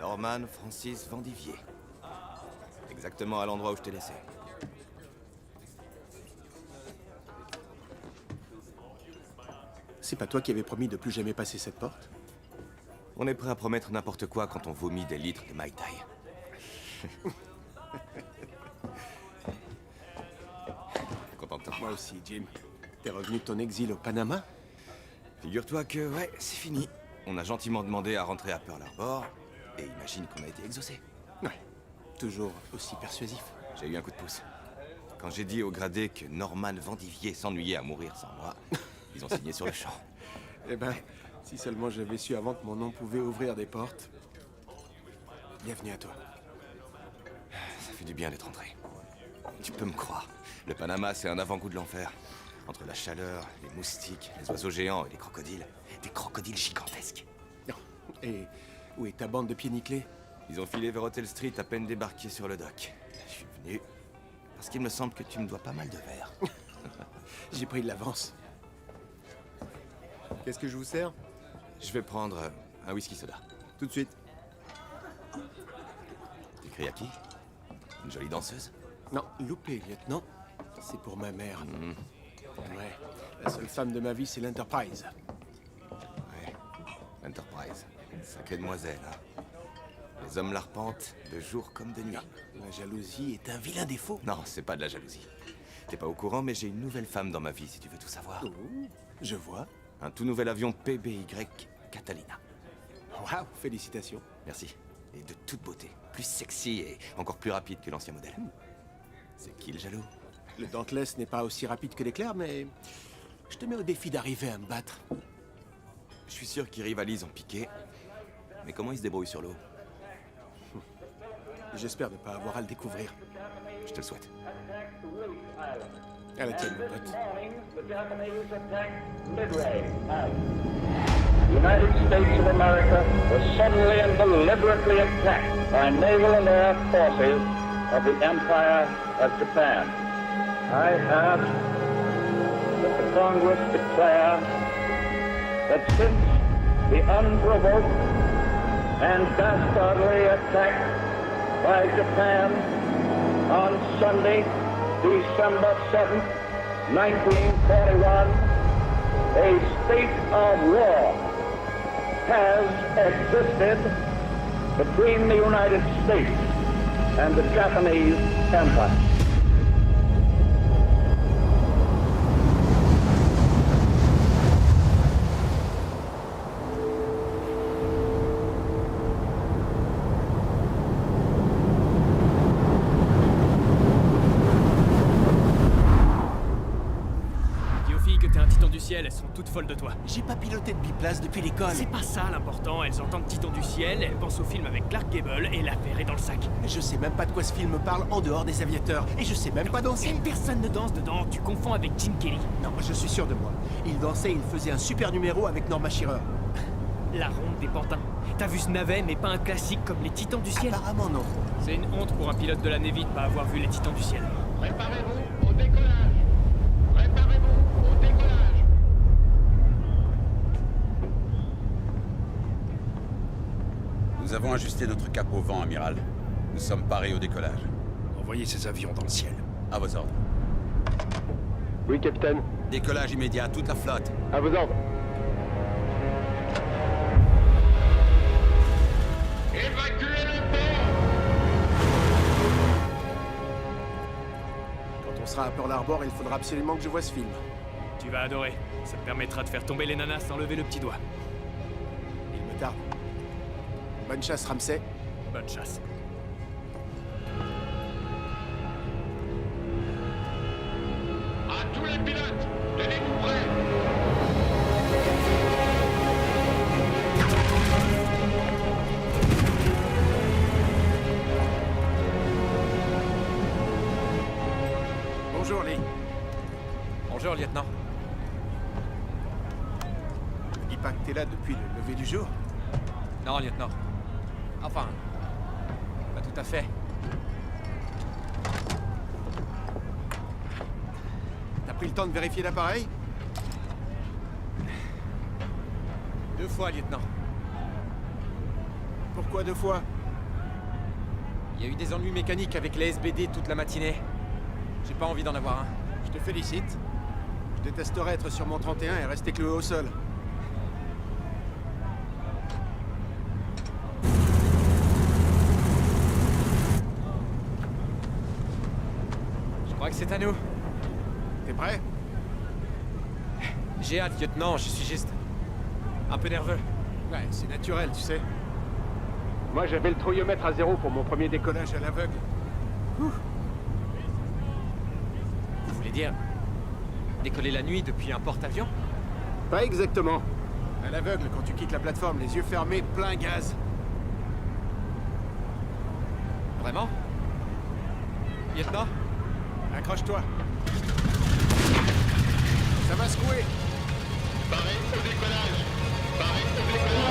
Norman Francis Vendivier. Exactement à l'endroit où je t'ai laissé. C'est pas toi qui avais promis de plus jamais passer cette porte? On est prêt à promettre n'importe quoi quand on vomit des litres de Mai Tai. Content de te Moi aussi, Jim. T'es revenu de ton exil au Panama? Figure-toi que, ouais, c'est fini. On a gentiment demandé à rentrer à Pearl Harbor, et imagine qu'on a été exaucé. Ouais. Toujours aussi persuasif. J'ai eu un coup de pouce. Quand j'ai dit au gradé que Norman Vendivier s'ennuyait à mourir sans moi, ils ont signé sur le champ. Eh ben, si seulement j'avais su avant que mon nom pouvait ouvrir des portes. Bienvenue à toi. Ça fait du bien d'être entré. Tu peux me croire. Le Panama, c'est un avant-goût de l'enfer. Entre la chaleur, les moustiques, les oiseaux géants et les crocodiles. Des crocodiles gigantesques. Et où est ta bande de pieds nickelés? Ils ont filé vers Hotel Street à peine débarqués sur le dock. Je suis venu parce qu'il me semble que tu me dois pas mal de verres. J'ai pris de l'avance. Qu'est-ce que je vous sers? Je vais prendre un whisky soda. Tout de suite. T'écris à qui? Une jolie danseuse? Non, loupé, lieutenant. C'est pour ma mère. Ouais. La seule femme de ma vie, c'est l'Enterprise. Ouais. Enterprise. Sacrée demoiselle, hein. Les hommes l'arpentent de jour comme de nuit. La jalousie est un vilain défaut. Non, c'est pas de la jalousie. T'es pas au courant, mais j'ai une nouvelle femme dans ma vie, si tu veux tout savoir. Oh, je vois. Un tout nouvel avion PBY Catalina. Waouh, félicitations. Merci. Et de toute beauté. Plus sexy et encore plus rapide que l'ancien modèle. C'est qui le jaloux? Le Dauntless n'est pas aussi rapide que l'éclair, mais je te mets au défi d'arriver à me battre. Je suis sûr qu'ils rivalisent en piqué. Mais comment ils se débrouillent sur l'eau? J'espère ne pas avoir à le découvrir. Je te le souhaite. À la tienne, mon pote. The United States of America was suddenly and deliberately attacked by naval and air forces of the Empire of Japan. I ask that the Congress declare that since the unprovoked and dastardly attack by Japan on Sunday, December 7th, 1941, a state of war has existed between the United States and the Japanese Empire. Elles sont toutes folles de toi. J'ai pas piloté de biplace depuis l'école. C'est pas ça l'important, elles entendent Titan du ciel, elles pensent au film avec Clark Gable et l'affaire est dans le sac. Je sais même pas de quoi ce film parle en dehors des aviateurs. Et je sais même pas danser. Et personne ne danse dedans, tu confonds avec Gene Kelly. Non, je suis sûr de moi. Il dansait, il faisait un super numéro avec Norma Shearer. La ronde des pantins. T'as vu ce navet, mais pas un classique comme les Titans du ciel. Apparemment non. C'est une honte pour un pilote de la Navy de pas avoir vu les Titans du ciel. Préparez-vous au décollage. Préparez-vous au décollage. Nous avons ajusté notre cap au vent, amiral. Nous sommes parés au décollage. Envoyez ces avions dans le ciel. À vos ordres. Oui, capitaine. Décollage immédiat, toute la flotte. À vos ordres. Évacuez le port. Quand on sera à Pearl Harbor, il faudra absolument que je voie ce film. Tu vas adorer. Ça te permettra de faire tomber les nanas sans lever le petit doigt. Il me tarde. Bonne chasse, Ramsay. Bonne chasse. À tous les pilotes, tenez-vous prêts. Bonjour, Lee. Bonjour, lieutenant. Il pas que t'es là depuis le lever du jour. Non, lieutenant. Enfin, pas tout à fait. T'as pris le temps de vérifier l'appareil? 2 fois, lieutenant. Pourquoi 2 fois? Il y a eu des ennuis mécaniques avec les SBD toute la matinée. J'ai pas envie d'en avoir un. Je te félicite. Je détesterais être sur mon 31 et rester cloué au sol. Je crois que c'est à nous. T'es prêt? J'ai hâte, lieutenant, je suis juste... un peu nerveux. Ouais, c'est naturel, tu sais. Moi, j'avais le trouillomètre à 0 pour mon premier décollage à l'aveugle. Vous voulez dire... décoller la nuit depuis un porte-avions? Pas exactement. À l'aveugle, quand tu quittes la plateforme, les yeux fermés, plein gaz. Vraiment? Lieutenant? Accroche-toi. Ça va secouer. Barré au décollage. Barré au décollage.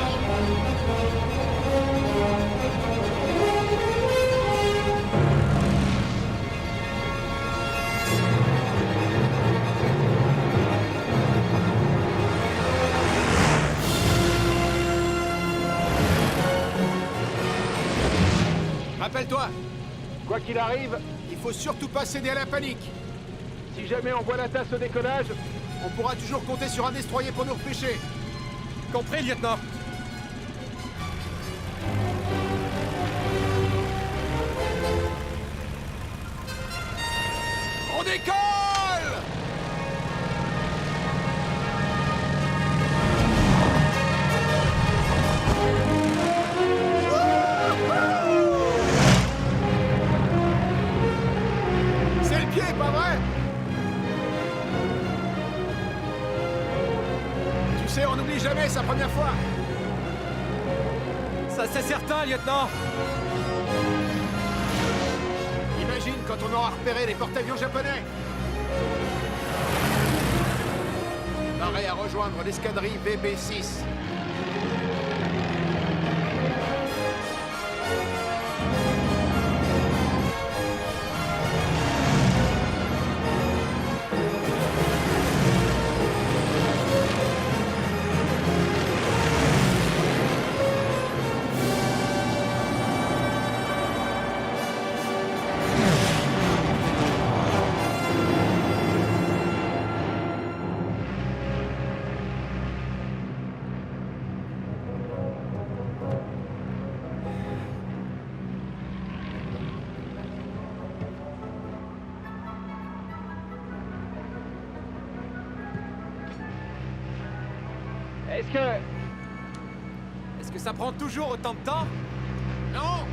Rappelle-toi, quoi qu'il arrive, il faut surtout pas céder à la panique. Si jamais on voit la tasse au décollage, on pourra toujours compter sur un destroyer pour nous repêcher. Compris, lieutenant? On décolle! C'est le pied, pas vrai? Tu sais, on n'oublie jamais sa première fois. Ça c'est certain, lieutenant! Imagine quand on aura repéré les porte-avions japonais. Pareil à rejoindre l'escadrille VB6. Est-ce que ça prend toujours autant de temps? Non!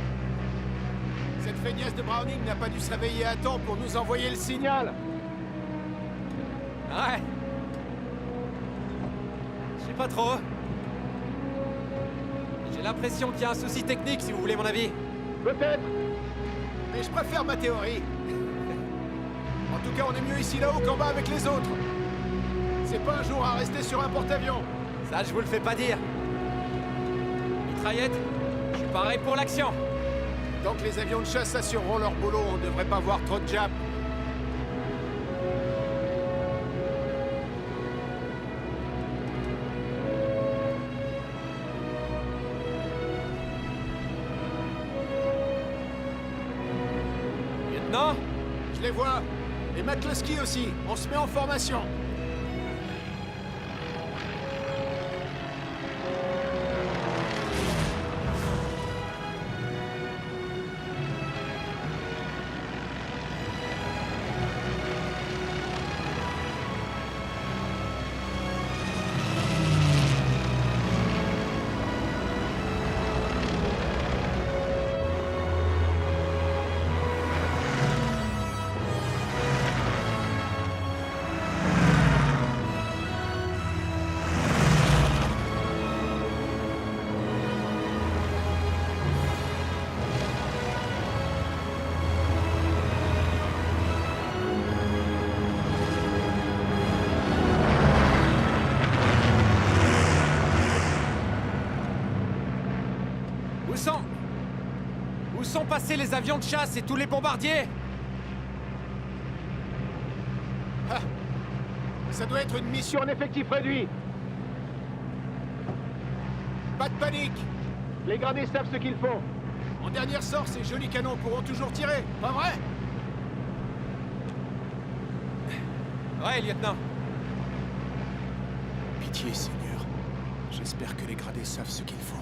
Cette feignasse de Browning n'a pas dû se réveiller à temps pour nous envoyer le signal. Ouais. Je sais pas trop. J'ai l'impression qu'il y a un souci technique, si vous voulez mon avis. Peut-être. Mais je préfère ma théorie. En tout cas, on est mieux ici là-haut qu'en bas avec les autres. C'est pas un jour à rester sur un porte-avions. Ça, je vous le fais pas dire. Mitraillette, je suis pareil pour l'action. Tant que les avions de chasse assureront leur boulot, on devrait pas voir trop de Japs. Lieutenant? Je les vois. Et McCluskey aussi. On se met en formation. Où sont passés les avions de chasse et tous les bombardiers? Ah. Ça doit être une mission en effectif réduit. Pas de panique. Les gradés savent ce qu'ils font. En dernier sort, ces jolis canons pourront toujours tirer, pas vrai? Ouais, lieutenant. Pitié, Seigneur. J'espère que les gradés savent ce qu'ils font.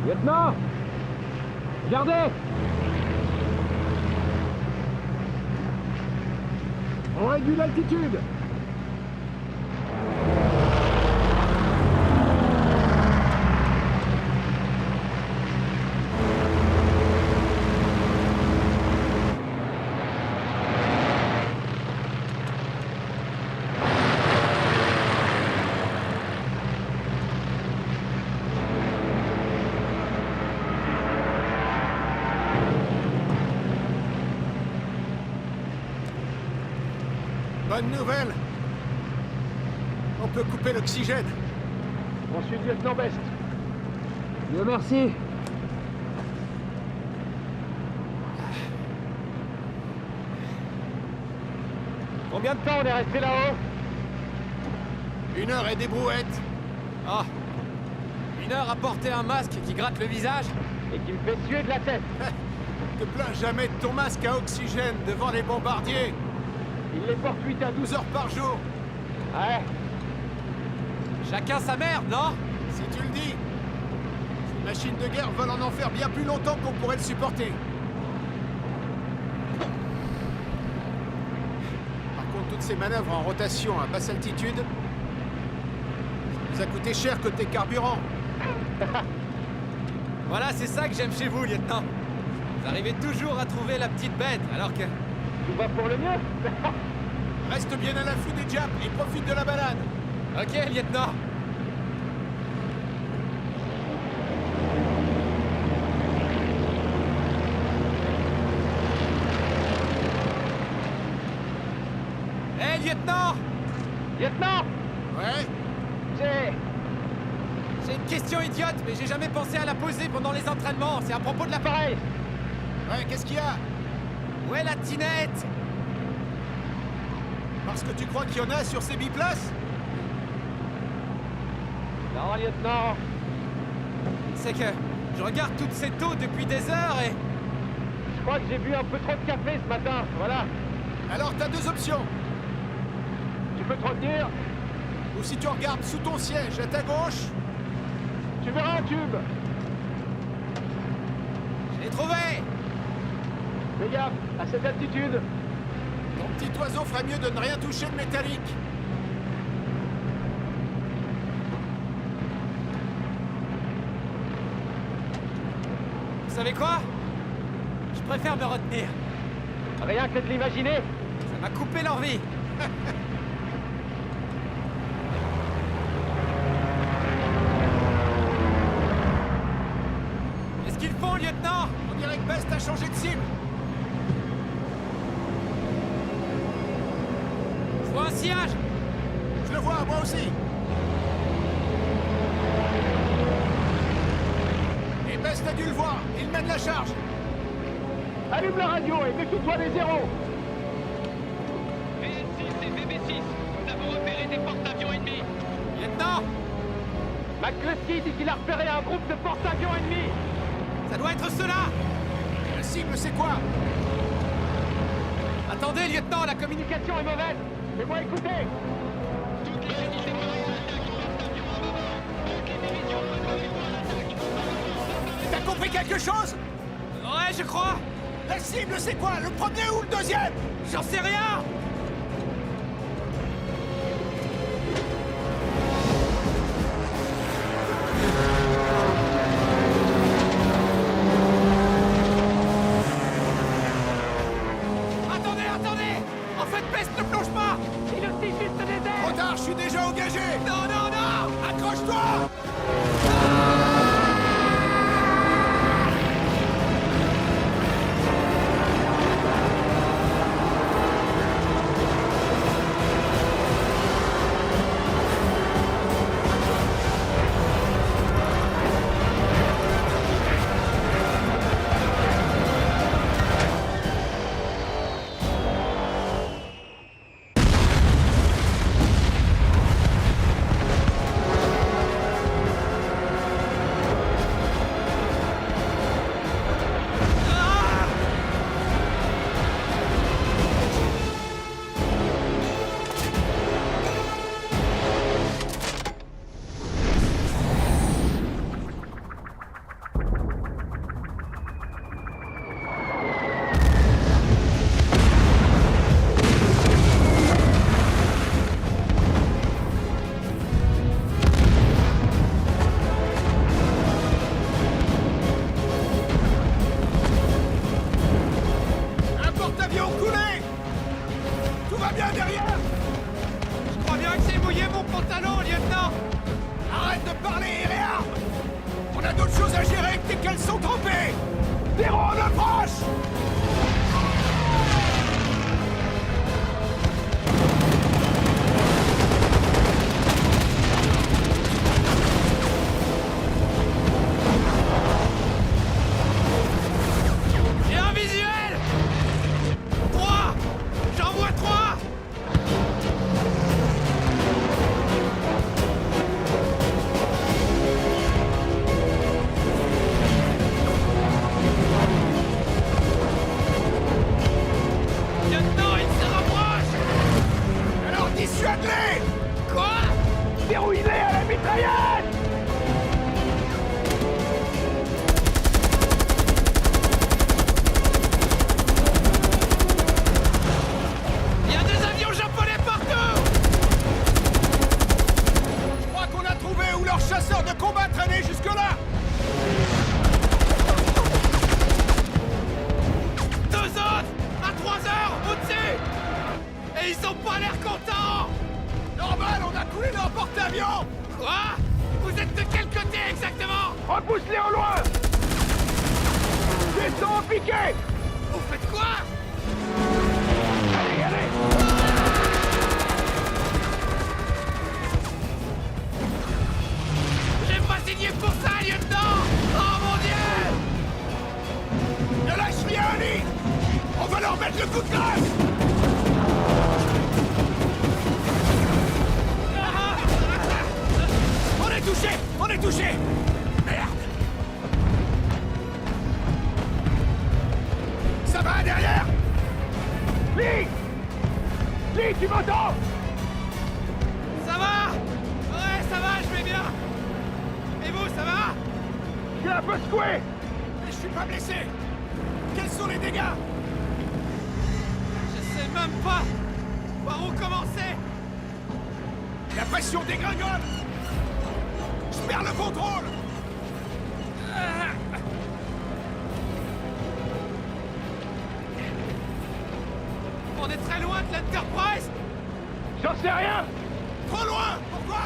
Lieutenant! Gardez! On réduit l'altitude. Bonne nouvelle. On peut couper l'oxygène. On suit le lieutenant Best. Dieu merci. Combien de temps on est resté là-haut? 1 heure et des brouettes. Ah! 1 heure à porter un masque qui gratte le visage? Et qui me fait suer de la tête. Te plains jamais de ton masque à oxygène devant les bombardiers. Il les porte 8 à 12 heures par jour. Ouais. Chacun sa merde, non? Si tu le dis. Ces machines de guerre veulent en enfer bien plus longtemps qu'on pourrait le supporter. Par contre, toutes ces manœuvres en rotation à basse altitude, ça nous a coûté cher côté carburant. Voilà, c'est ça que j'aime chez vous, lieutenant. Vous arrivez toujours à trouver la petite bête, alors que... Tout va pour le mieux. Reste bien à l'affût des Japs et profite de la balade. Ok, lieutenant. Hé, lieutenant! Lieutenant! Ouais? J'ai une question idiote, mais j'ai jamais pensé à la poser pendant les entraînements. C'est à propos de l'appareil. Ouais, qu'est-ce qu'il y a? Où est la tinette? Parce que tu crois qu'il y en a sur ces biplaces? Non, lieutenant. C'est que je regarde toutes ces taux depuis des heures et... Je crois que j'ai bu un peu trop de café ce matin, voilà. Alors t'as 2 options. Tu peux te retenir? Ou si tu regardes sous ton siège à ta gauche, Tu verras un tube. Je l'ai trouvé! Fais gaffe, à cette altitude. ton petit oiseau ferait mieux de ne rien toucher de métallique. Vous savez quoi? Je préfère me retenir. Rien que de l'imaginer. Ça m'a coupé l'envie. Qu'est-ce qu'ils font, lieutenant? On dirait que Best a changé de cible. Je vois un sillage. Je le vois, moi aussi. Et Best a dû le voir. Il mène la charge. Allume la radio et méfie-toi des zéros. VN6 et VB6, nous avons repéré des porte-avions ennemis. Lieutenant, McCluskey dit qu'il a repéré un groupe de porte-avions ennemis. ça doit être cela. La cible, c'est quoi? Attendez, lieutenant, la Communication est mauvaise. Fais-moi écouter. Toutes les unités pareilles à l'attaque, porte-avions à bord. Toutes les divisions, préparez-vous à l'attaque. T'as compris quelque chose? Ouais, je crois. La cible, c'est quoi? Le premier ou le deuxième? J'en sais rien. Attendez, attendez. En fait, Best ne plonge pas. Il aussi juste des airs. Trop tard, je suis déjà engagé. Non, non, non. Accroche-toi! Un porte-avions coulé! Tout va bien derrière? Je crois bien que j'ai mouillé mon pantalon, lieutenant. Arrête de parler et réarme! On a d'autres choses à gérer que tes caleçons trempés! Zéro, on approche! J'ai un visuel. 3. J'en vois 3. Lieutenant, il se rapproche. Alors dissuade-les! Quoi? Verrouille-les à la mitraillette! Il y a des avions japonais partout. Je crois qu'on a trouvé où leurs chasseurs de combat traînaient jusque-là! 2 autres à 3 heures au-dessus. Et ils ont pas l'air contents. Normal, on a coulé leur porte-avions! Quoi? Vous êtes de quel côté exactement? Repousse-les au loin! Descends au piqué! Vous faites quoi? Allez, allez! J'ai pas signé pour ça, lieutenant. Oh mon Dieu. Ne lâche rien, Ali! On va leur mettre le coup de grâce! On est touché! On est touché! Merde! Ça va derrière? Lee! Lee, tu m'entends? Ça va? Ouais, ça va, je vais bien. Et vous, ça va? Je suis un peu secoué! Mais je suis pas blessé! Quels sont les dégâts? Je sais même pas par où commencer. La pression dégringole! Je perds le contrôle! On est très loin de l'Enterprise. J'en sais rien! Trop loin! Pourquoi?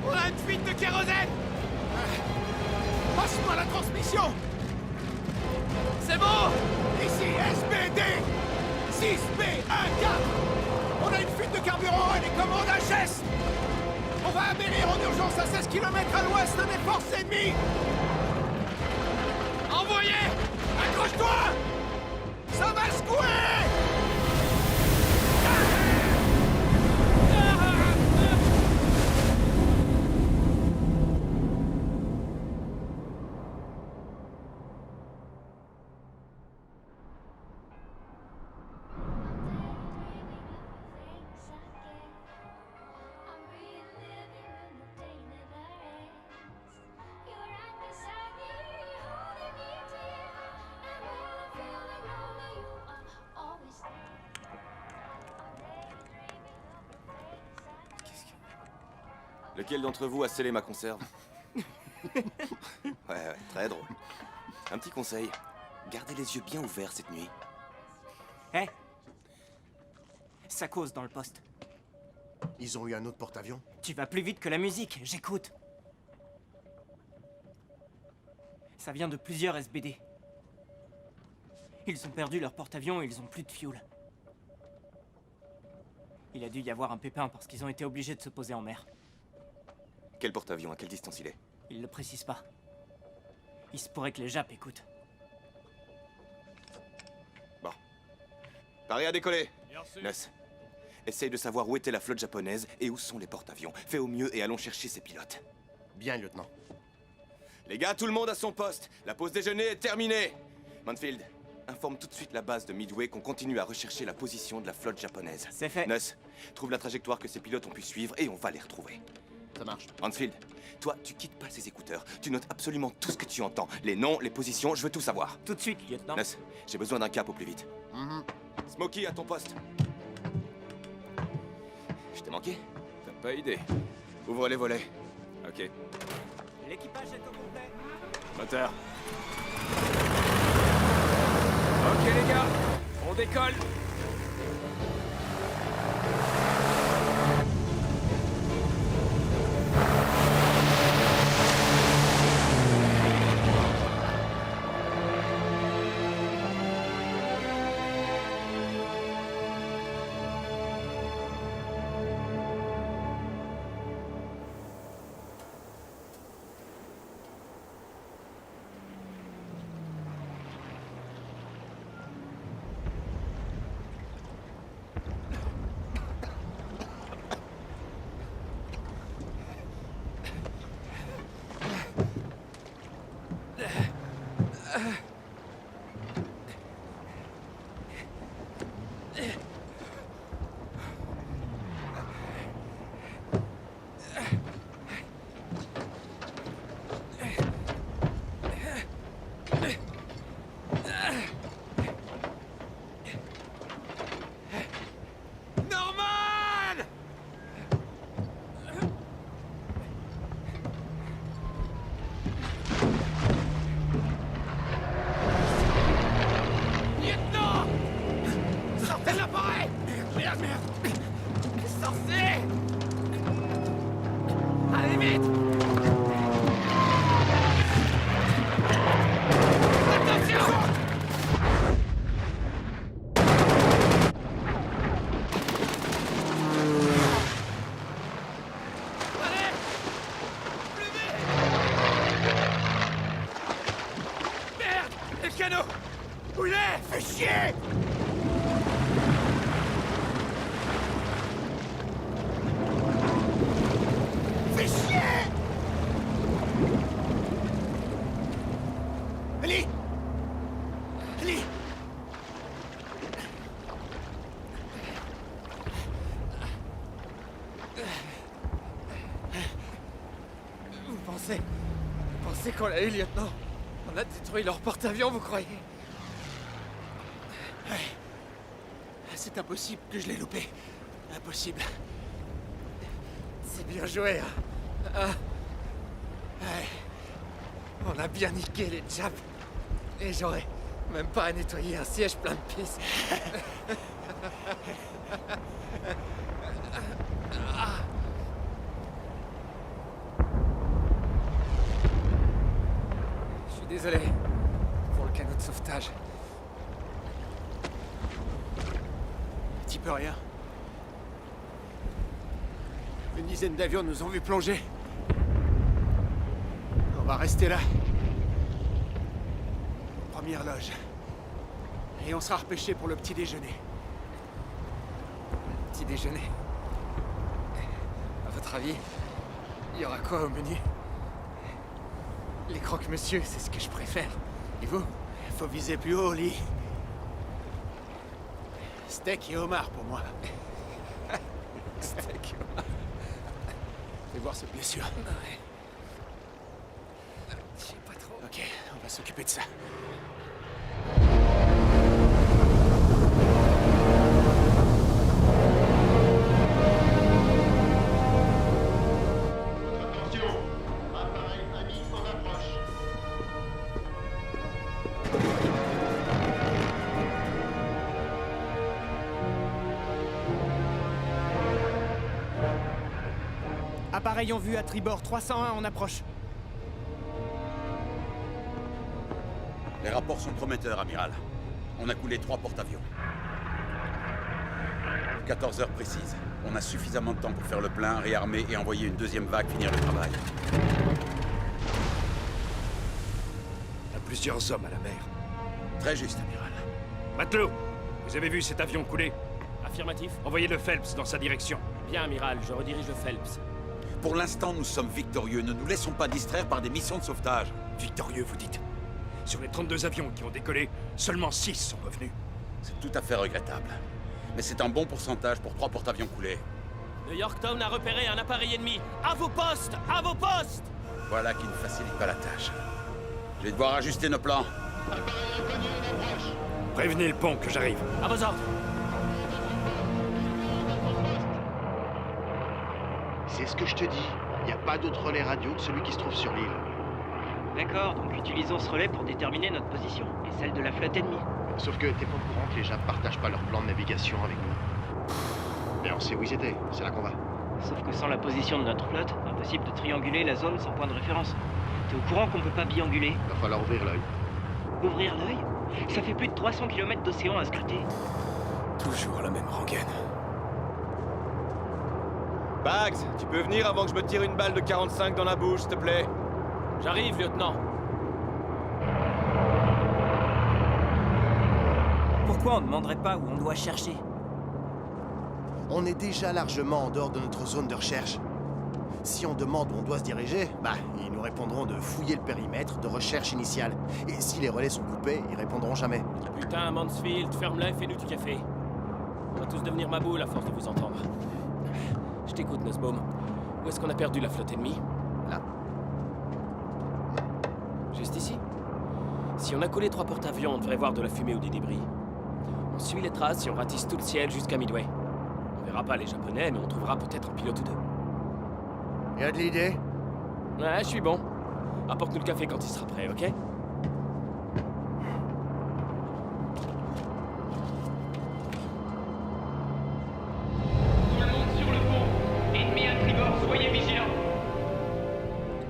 On a une fuite de kérosène. Passe-moi la transmission! C'est bon. Ici SBD 6B14! On a une fuite de carburant et les commandes HS! On va amérir en urgence à 16 km à l'ouest des forces ennemies! Envoyez. Accroche-toi! Ça va secouer! Lequel d'entre vous a scellé ma conserve? Ouais, très drôle. Un petit conseil, gardez les yeux bien ouverts cette nuit. Hé, ça cause dans le poste. Ils ont eu un autre porte-avions? Tu vas plus vite que la musique, j'écoute. Ça vient de plusieurs SBD. Ils ont perdu leur porte-avions et ils ont plus de fuel. Il a dû y avoir un pépin parce qu'ils ont été obligés de se poser en mer. Quel porte-avions? À quelle distance il est? Ils le précisent pas. Il se pourrait que les Japs écoutent. Bon. Paré à décoller. Ness, essaye de savoir où était la flotte japonaise et où sont les porte-avions. Fais au mieux et allons chercher ces pilotes. Bien, lieutenant. Les gars, tout le monde à son poste. La pause déjeuner est terminée. Manfield, informe tout de suite la base de Midway qu'on continue à rechercher la position de la flotte japonaise. C'est fait. Ness, trouve la trajectoire que ces pilotes ont pu suivre et on va les retrouver. Ça marche. Mansfield, toi, tu quittes pas ces écouteurs. Tu notes absolument tout ce que tu entends. Les noms, les positions, je veux tout savoir. Tout de suite, lieutenant. Ness, j'ai besoin d'un cap au plus vite. Smokey, à ton poste. Je t'ai manqué? T'as pas idée. Ouvre les volets. Ok. L'équipage est au complet. Moteur. Ok les gars, on décolle. Vous pensez qu'on l'a eu, lieutenant? On a détruit leur porte-avions, vous croyez? Ouais. C'est impossible que je l'ai loupé. Impossible. C'est bien joué, hein? Ah. Ouais. On a bien niqué les Japs. Et j'aurais même pas à nettoyer un siège plein de pisse. Je suis désolé pour le canot de sauvetage. T'y peux rien. Une dizaine d'avions nous ont vu plonger. On va rester là. Première loge. Et on sera repêché pour le petit déjeuner. Petit déjeuner. À votre avis, il y aura quoi au menu? Les croque-monsieur, c'est ce que je préfère. Et vous? Faut viser plus haut, Lee. Steak et homard pour moi. Steak. Fais voir cette blessure. Ouais. Je sais pas trop. Ok, on va s'occuper de ça. Attention, appareil ami en approche. Appareil en vue à tribord 301 en approche. Les rapports sont prometteurs, amiral. On a coulé 3 porte-avions. 14 heures précises. On a suffisamment de temps pour faire le plein, réarmer et envoyer une deuxième vague finir le travail. On a plusieurs hommes à la mer. Très juste, amiral. Matelot, vous avez vu cet avion couler? Affirmatif. Envoyez le Phelps dans sa direction. Bien, amiral, je redirige le Phelps. Pour l'instant, nous sommes victorieux. Ne nous laissons pas distraire par des missions de sauvetage. Victorieux, vous dites? Sur les 32 avions qui ont décollé, seulement 6 sont revenus. C'est tout à fait regrettable. Mais c'est un bon pourcentage pour 3 porte-avions coulés. Le Yorktown a repéré un appareil ennemi. À vos postes! À vos postes! Voilà qui ne facilite pas la tâche. Je vais devoir ajuster nos plans. Prévenez le pont que j'arrive. À vos ordres! C'est ce que je te dis. Il n'y a pas d'autre relais radio que celui qui se trouve sur l'île. D'accord, donc utilisons ce relais pour déterminer notre position, et celle de la flotte ennemie. Sauf que t'es pas au courant que les Japs partagent pas leur plan de navigation avec nous. Mais on sait où ils étaient, c'est là qu'on va. Sauf que sans la position de notre flotte, impossible de trianguler la zone sans point de référence. T'es au courant qu'on peut pas bianguler? Va falloir ouvrir l'œil. Ouvrir l'œil? Ça fait plus de 300 km d'océan à scruter. Toujours la même rengaine. Bags, tu peux venir avant que je me tire une balle de 45 dans la bouche, s'il te plaît? J'arrive, lieutenant. Pourquoi on ne demanderait pas où on doit chercher? On est déjà largement en dehors de notre zone de recherche. Si on demande où on doit se diriger, ils nous répondront de fouiller le périmètre de recherche initiale. Et si les relais sont coupés, ils répondront jamais. Putain, Mansfield, ferme-la et fais-nous du café. On va tous devenir ma boule à force de vous entendre. Je t'écoute, Nussbaum. Où est-ce qu'on a perdu la flotte ennemie? Là. Juste ici? Si on a collé 3 porte-avions, on devrait voir de la fumée ou des débris. On suit les traces et on ratisse tout le ciel jusqu'à Midway. On verra pas les Japonais, mais on trouvera peut-être un pilote ou deux. Y a de l'idée? Ouais, je suis bon. Apporte-nous le café quand il sera prêt, ok? Tout le monde sur le pont. Ennemi à tribord, soyez vigilants.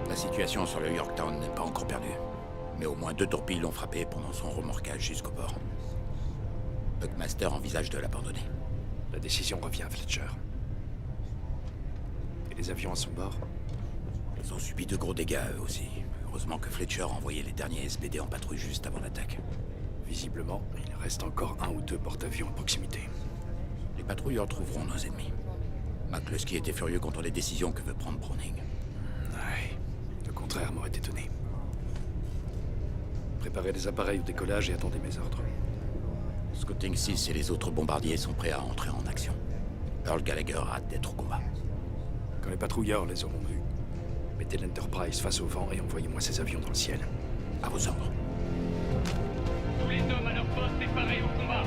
La situation sur le Yorktown n'est pas encore perdue. Mais au moins 2 torpilles l'ont frappé pendant son remorquage jusqu'au port. Buckmaster envisage de l'abandonner. La décision revient à Fletcher. Et les avions à son bord? Ils ont subi de gros dégâts, eux aussi. Heureusement que Fletcher a envoyé les derniers SBD en patrouille juste avant l'attaque. Visiblement, il reste encore 1 ou 2 porte-avions à proximité. Les patrouilleurs trouveront nos ennemis. McCluskey était furieux contre les décisions que veut prendre Browning. Ouais, le contraire m'aurait étonné. Préparez des appareils au décollage et attendez mes ordres. Scouting 6 et les autres bombardiers sont prêts à entrer en action. Earl Gallagher a hâte d'être au combat. Quand les patrouilleurs les auront vus, mettez l'Enterprise face au vent et envoyez-moi ces avions dans le ciel. À vos ordres. Tous les hommes à leur poste et parés au combat.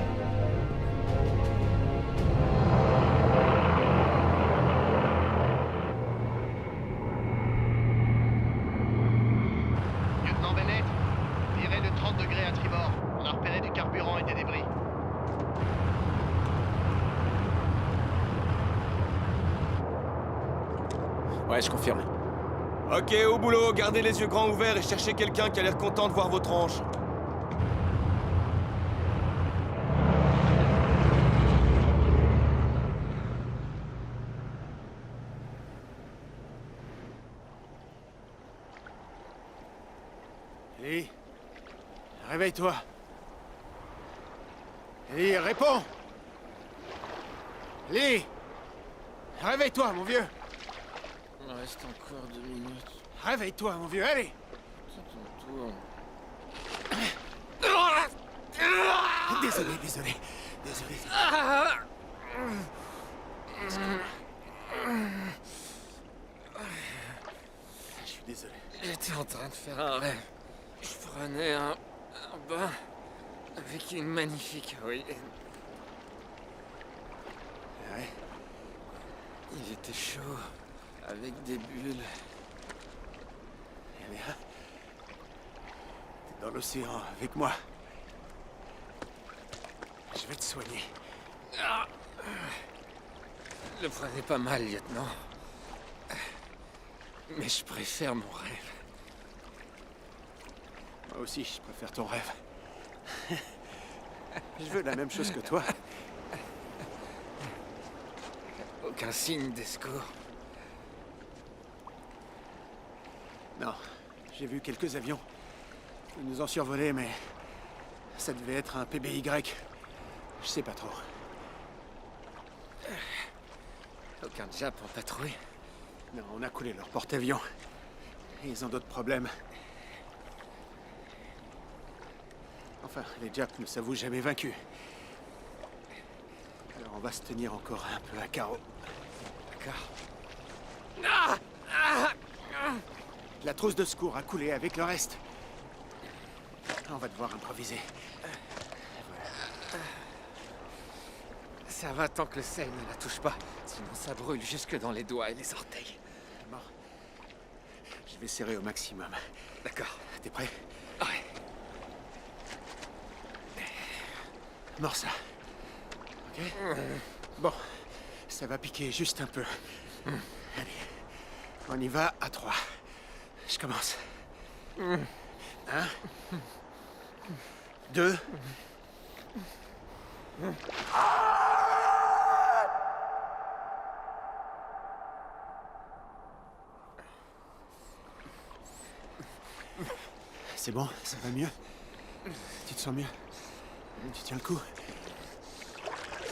Lieutenant Bennett, virez de 30 degrés à tribord. On a repéré du carburant et des débris. Ouais, je confirme. Ok, au boulot, gardez les yeux grands ouverts et cherchez quelqu'un qui a l'air content de voir vos tronches. Ellie, réveille-toi. Ellie, réponds. Ellie, réveille-toi, mon vieux. Il me reste encore 2 minutes. Réveille-toi, mon vieux, allez. Désolé. Je suis désolé. J'étais en train de faire un rêve. Je prenais un bain avec une magnifique héroïne. Ouais. Il était chaud, avec des bulles. Eh bien, t'es dans l'océan avec moi. Je vais te soigner. Le prenez pas mal, lieutenant. Mais je préfère mon rêve. Moi aussi, je préfère ton rêve. Je veux la même chose que toi. Aucun signe d'escorte. Non, j'ai vu quelques avions. Ils nous ont survolés, mais ça devait être un PBY. Je sais pas trop. Aucun Jap en patrouille. Non, on a coulé leur porte-avions. Ils ont d'autres problèmes. Enfin, les Japs ne s'avouent jamais vaincus. Alors on va se tenir encore un peu à carreau. D'accord. La trousse de secours a coulé avec le reste. On va devoir improviser. Ça va tant que le sel ne la touche pas. Sinon ça brûle jusque dans les doigts et les orteils. Bon. Je vais serrer au maximum. D'accord. T'es prêt? Ouais. Mords ça. Ok? Bon. Ça va piquer juste un peu. Allez. On y va à 3. Je commence. 1. 2. C'est bon, ça va mieux? Tu te sens mieux? Tu tiens le coup?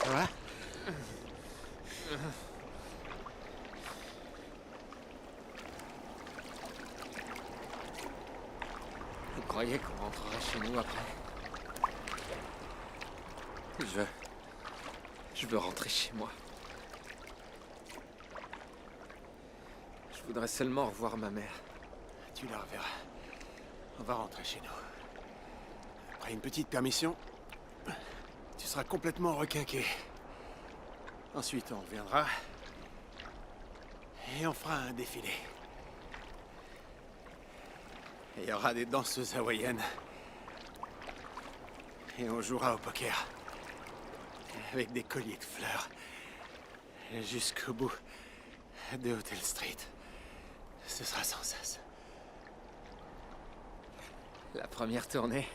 Ça va? Vous croyez qu'on rentrera chez nous après? Je veux rentrer chez moi. Je voudrais seulement revoir ma mère. Tu la reverras. On va rentrer chez nous. Après une petite permission, tu seras complètement requinqué. Ensuite, on reviendra. Et on fera un défilé. Et il y aura des danseuses hawaïennes. Et on jouera au poker. Avec des colliers de fleurs. Jusqu'au bout de Hotel Street. Ce sera sans cesse. La première tournée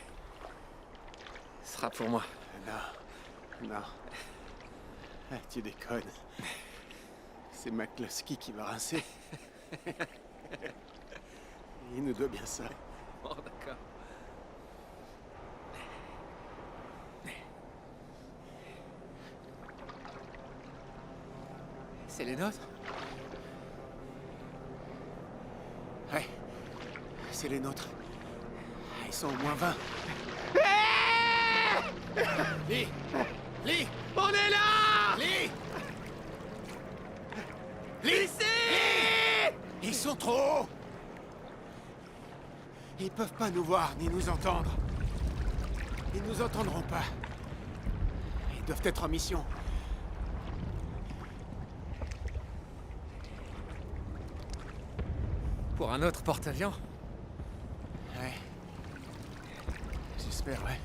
sera pour moi. Non. Non. Ah, tu déconnes. C'est McCluskey qui va rincer. Il nous doit bien ça. Oh, d'accord. C'est les nôtres? Ouais. C'est les nôtres. Ils sont au moins 20. Lee! Lee! On est là! Lee! Lee! Lee! Ils sont trop hauts! Ils peuvent pas nous voir ni nous entendre. Ils nous entendront pas. Ils doivent être en mission. Pour un autre porte-avions? Ouais. J'espère, ouais.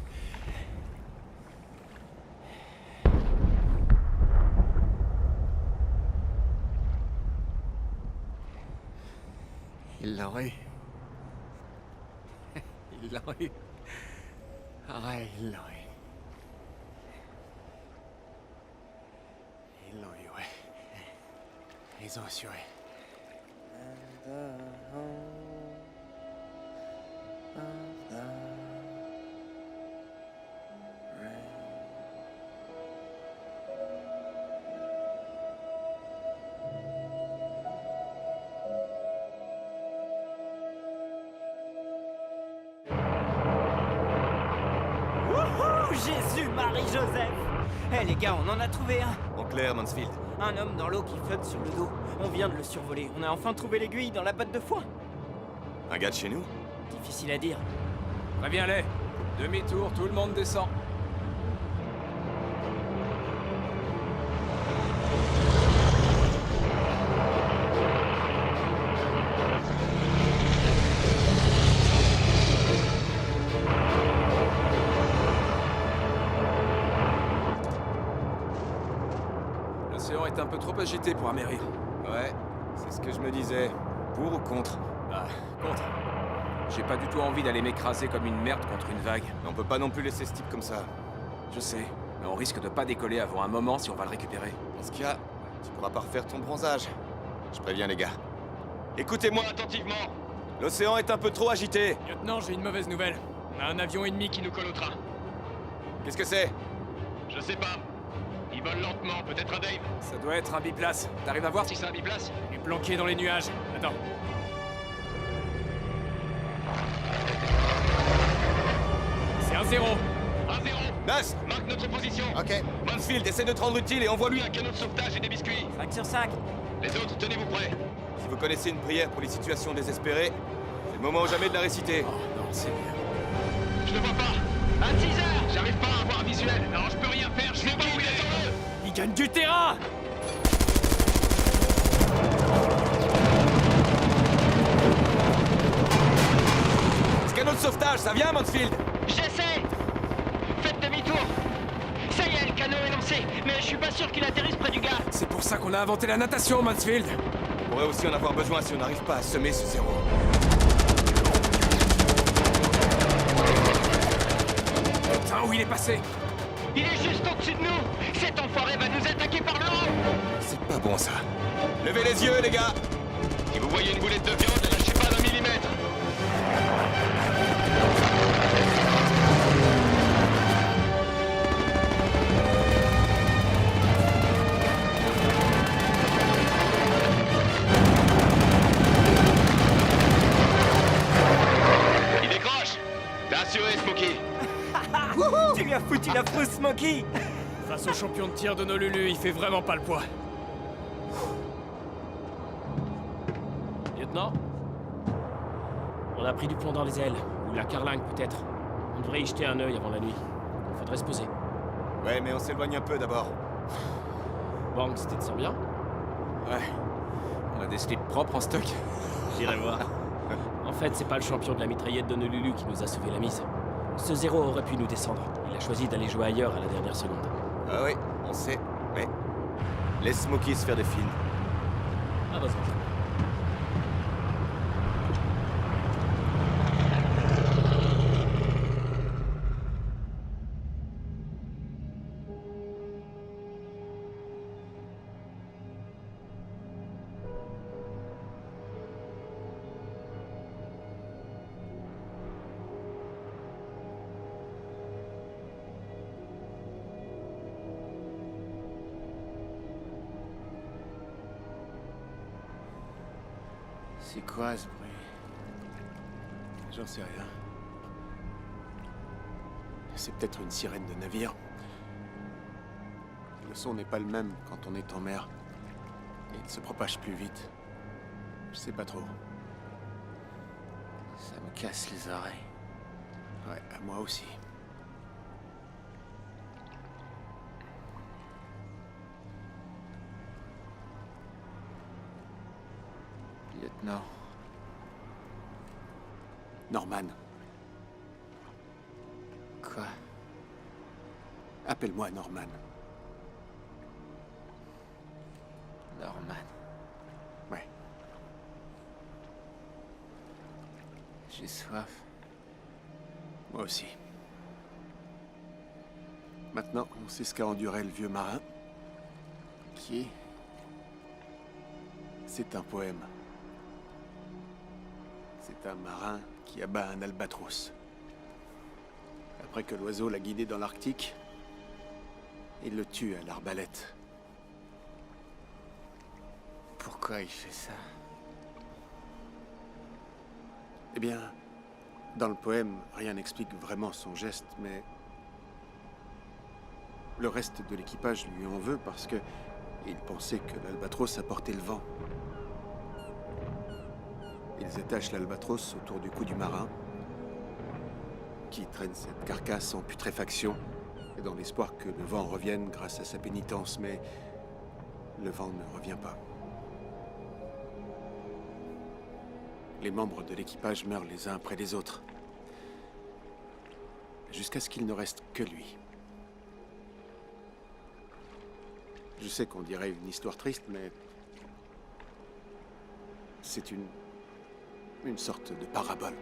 Ils l'ont eu. Ils l'ont eu. Ouais, ils l'ont eu. Ils l'ont eu, ouais. Ils ont assuré. Jésus, Marie-Joseph! Eh les gars, on en a trouvé un! En clair, Mansfield. Un homme dans l'eau qui flotte sur le dos. On vient de le survoler. On a enfin trouvé l'aiguille dans la botte de foin. Un gars de chez nous? Difficile à dire. Préviens-les. Demi-tour, tout le monde descend. L'océan est un peu trop agité pour amérir. Ouais, c'est ce que je me disais. Pour ou contre? Bah, contre. J'ai pas du tout envie d'aller m'écraser comme une merde contre une vague. Mais on peut pas non plus laisser ce type comme ça. Je sais, mais on risque de pas décoller avant un moment si on va le récupérer. Dans ce cas, tu pourras pas refaire ton bronzage. Je préviens les gars. Écoutez-moi attentivement. L'océan est un peu trop agité. Lieutenant, j'ai une mauvaise nouvelle. On a un avion ennemi qui nous colle au train. Qu'est-ce que c'est? Je sais pas. Il vole lentement, peut-être un Dave. Ça doit être un biplace. T'arrives à voir Si c'est un biplace? Il est planqué dans les nuages. Attends. C'est un 0. 1-0. Nas! Marque notre position. Ok. Mansfield, essaie de te rendre utile et envoie-lui Un canot de sauvetage et des biscuits. 5 sur 5. Les autres, tenez-vous prêts. Si vous connaissez une prière pour les situations désespérées, c'est le moment ou jamais de la réciter. Oh non, c'est bien. Je ne vois pas. Un teaser. J'arrive pas à avoir un visuel. Alors je peux rien faire. Je sais pas où il est. Il gagne du terrain. Ce canot de sauvetage, ça vient, Mansfield? J'essaie. Faites demi-tour. Ça y est, le canot est lancé, mais je suis pas sûr qu'il atterrisse près du gars. C'est pour ça qu'on a inventé la natation, Mansfield. On pourrait aussi en avoir besoin si on n'arrive pas à semer ce zéro. Putain, où il est passé? Il est juste au-dessus de nous. Cet enfoiré va nous attaquer par le haut. C'est pas bon, ça. Levez les yeux, les gars! Si vous voyez une boulette de viande, ne lâchez pas d'un millimètre. Il décroche. T'as assuré, Smokey. Tu lui as foutu la fausse Smokey. Face au champion de tir de nos Lulu, il fait vraiment pas le poids. Lieutenant? On a pris du plomb dans les ailes, ou la carlingue peut-être. On devrait y jeter un œil avant la nuit. Il faudrait se poser. Ouais, mais on s'éloigne un peu d'abord. Bang, c'était te sens bien? Ouais. On a des slips propres en stock. J'irai voir. En fait, c'est pas le champion de la mitraillette d'Honolulu qui nous a sauvé la mise. Ce zéro aurait pu nous descendre. Il a choisi d'aller jouer ailleurs à la dernière seconde. Ah oui, on sait, mais... Laisse Smokey se faire des films. Heureusement. C'est quoi ce bruit? J'en sais rien. C'est peut-être une sirène de navire. Le son n'est pas le même quand on est en mer. Et il se propage plus vite. Je sais pas trop. Ça me casse les oreilles. Ouais, à moi aussi. Lieutenant. Norman. Quoi? Appelle-moi Norman. Norman. Ouais. J'ai soif. Moi aussi. Maintenant, on sait ce qu'a enduré le vieux marin. Qui? C'est un poème. C'est un marin qui abat un albatros. Après que l'oiseau l'a guidé dans l'Arctique, il le tue à l'arbalète. Pourquoi il fait ça? Eh bien, dans le poème, rien n'explique vraiment son geste, mais le reste de l'équipage lui en veut parce que il pensait que l'albatros apportait le vent. Ils attachent l'albatros autour du cou du marin, qui traîne cette carcasse en putréfaction, dans l'espoir que le vent revienne grâce à sa pénitence, mais le vent ne revient pas. Les membres de l'équipage meurent les uns après les autres, jusqu'à ce qu'il ne reste que lui. Je sais qu'on dirait une histoire triste, mais C'est une sorte de parabole.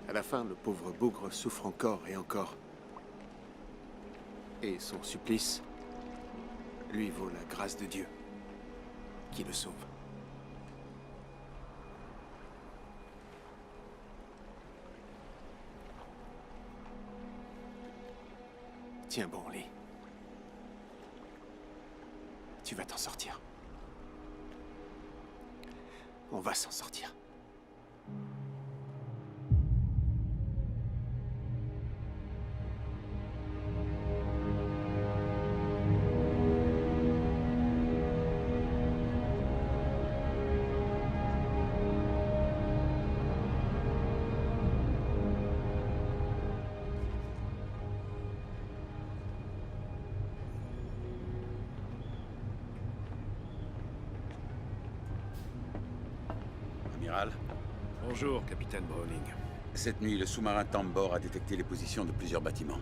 À la fin, le pauvre bougre souffre encore et encore. Et son supplice lui vaut la grâce de Dieu qui le sauve. Tiens bon, Lee. Tu vas t'en sortir. On va s'en sortir. Amiral, Bonjour, capitaine Browning. cette nuit, le sous-marin Tambor a détecté les positions de plusieurs bâtiments.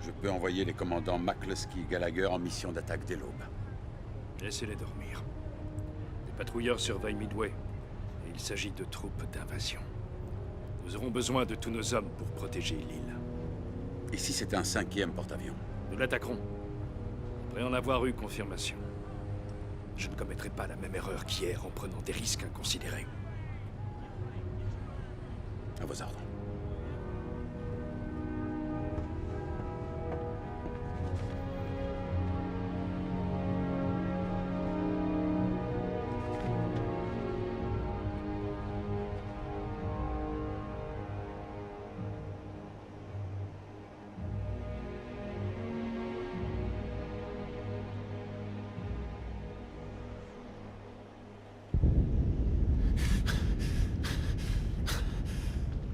Je peux envoyer les commandants McCluskey et Gallagher en mission d'attaque dès l'aube. Laissez-les dormir. Les patrouilleurs surveillent Midway, et il s'agit de troupes d'invasion. Nous aurons besoin de tous nos hommes pour protéger l'île. Et si c'était un 5e porte-avions? Nous l'attaquerons, après en avoir eu confirmation. Je ne commettrai pas la même erreur qu'hier en prenant des risques inconsidérés. À vos ordres.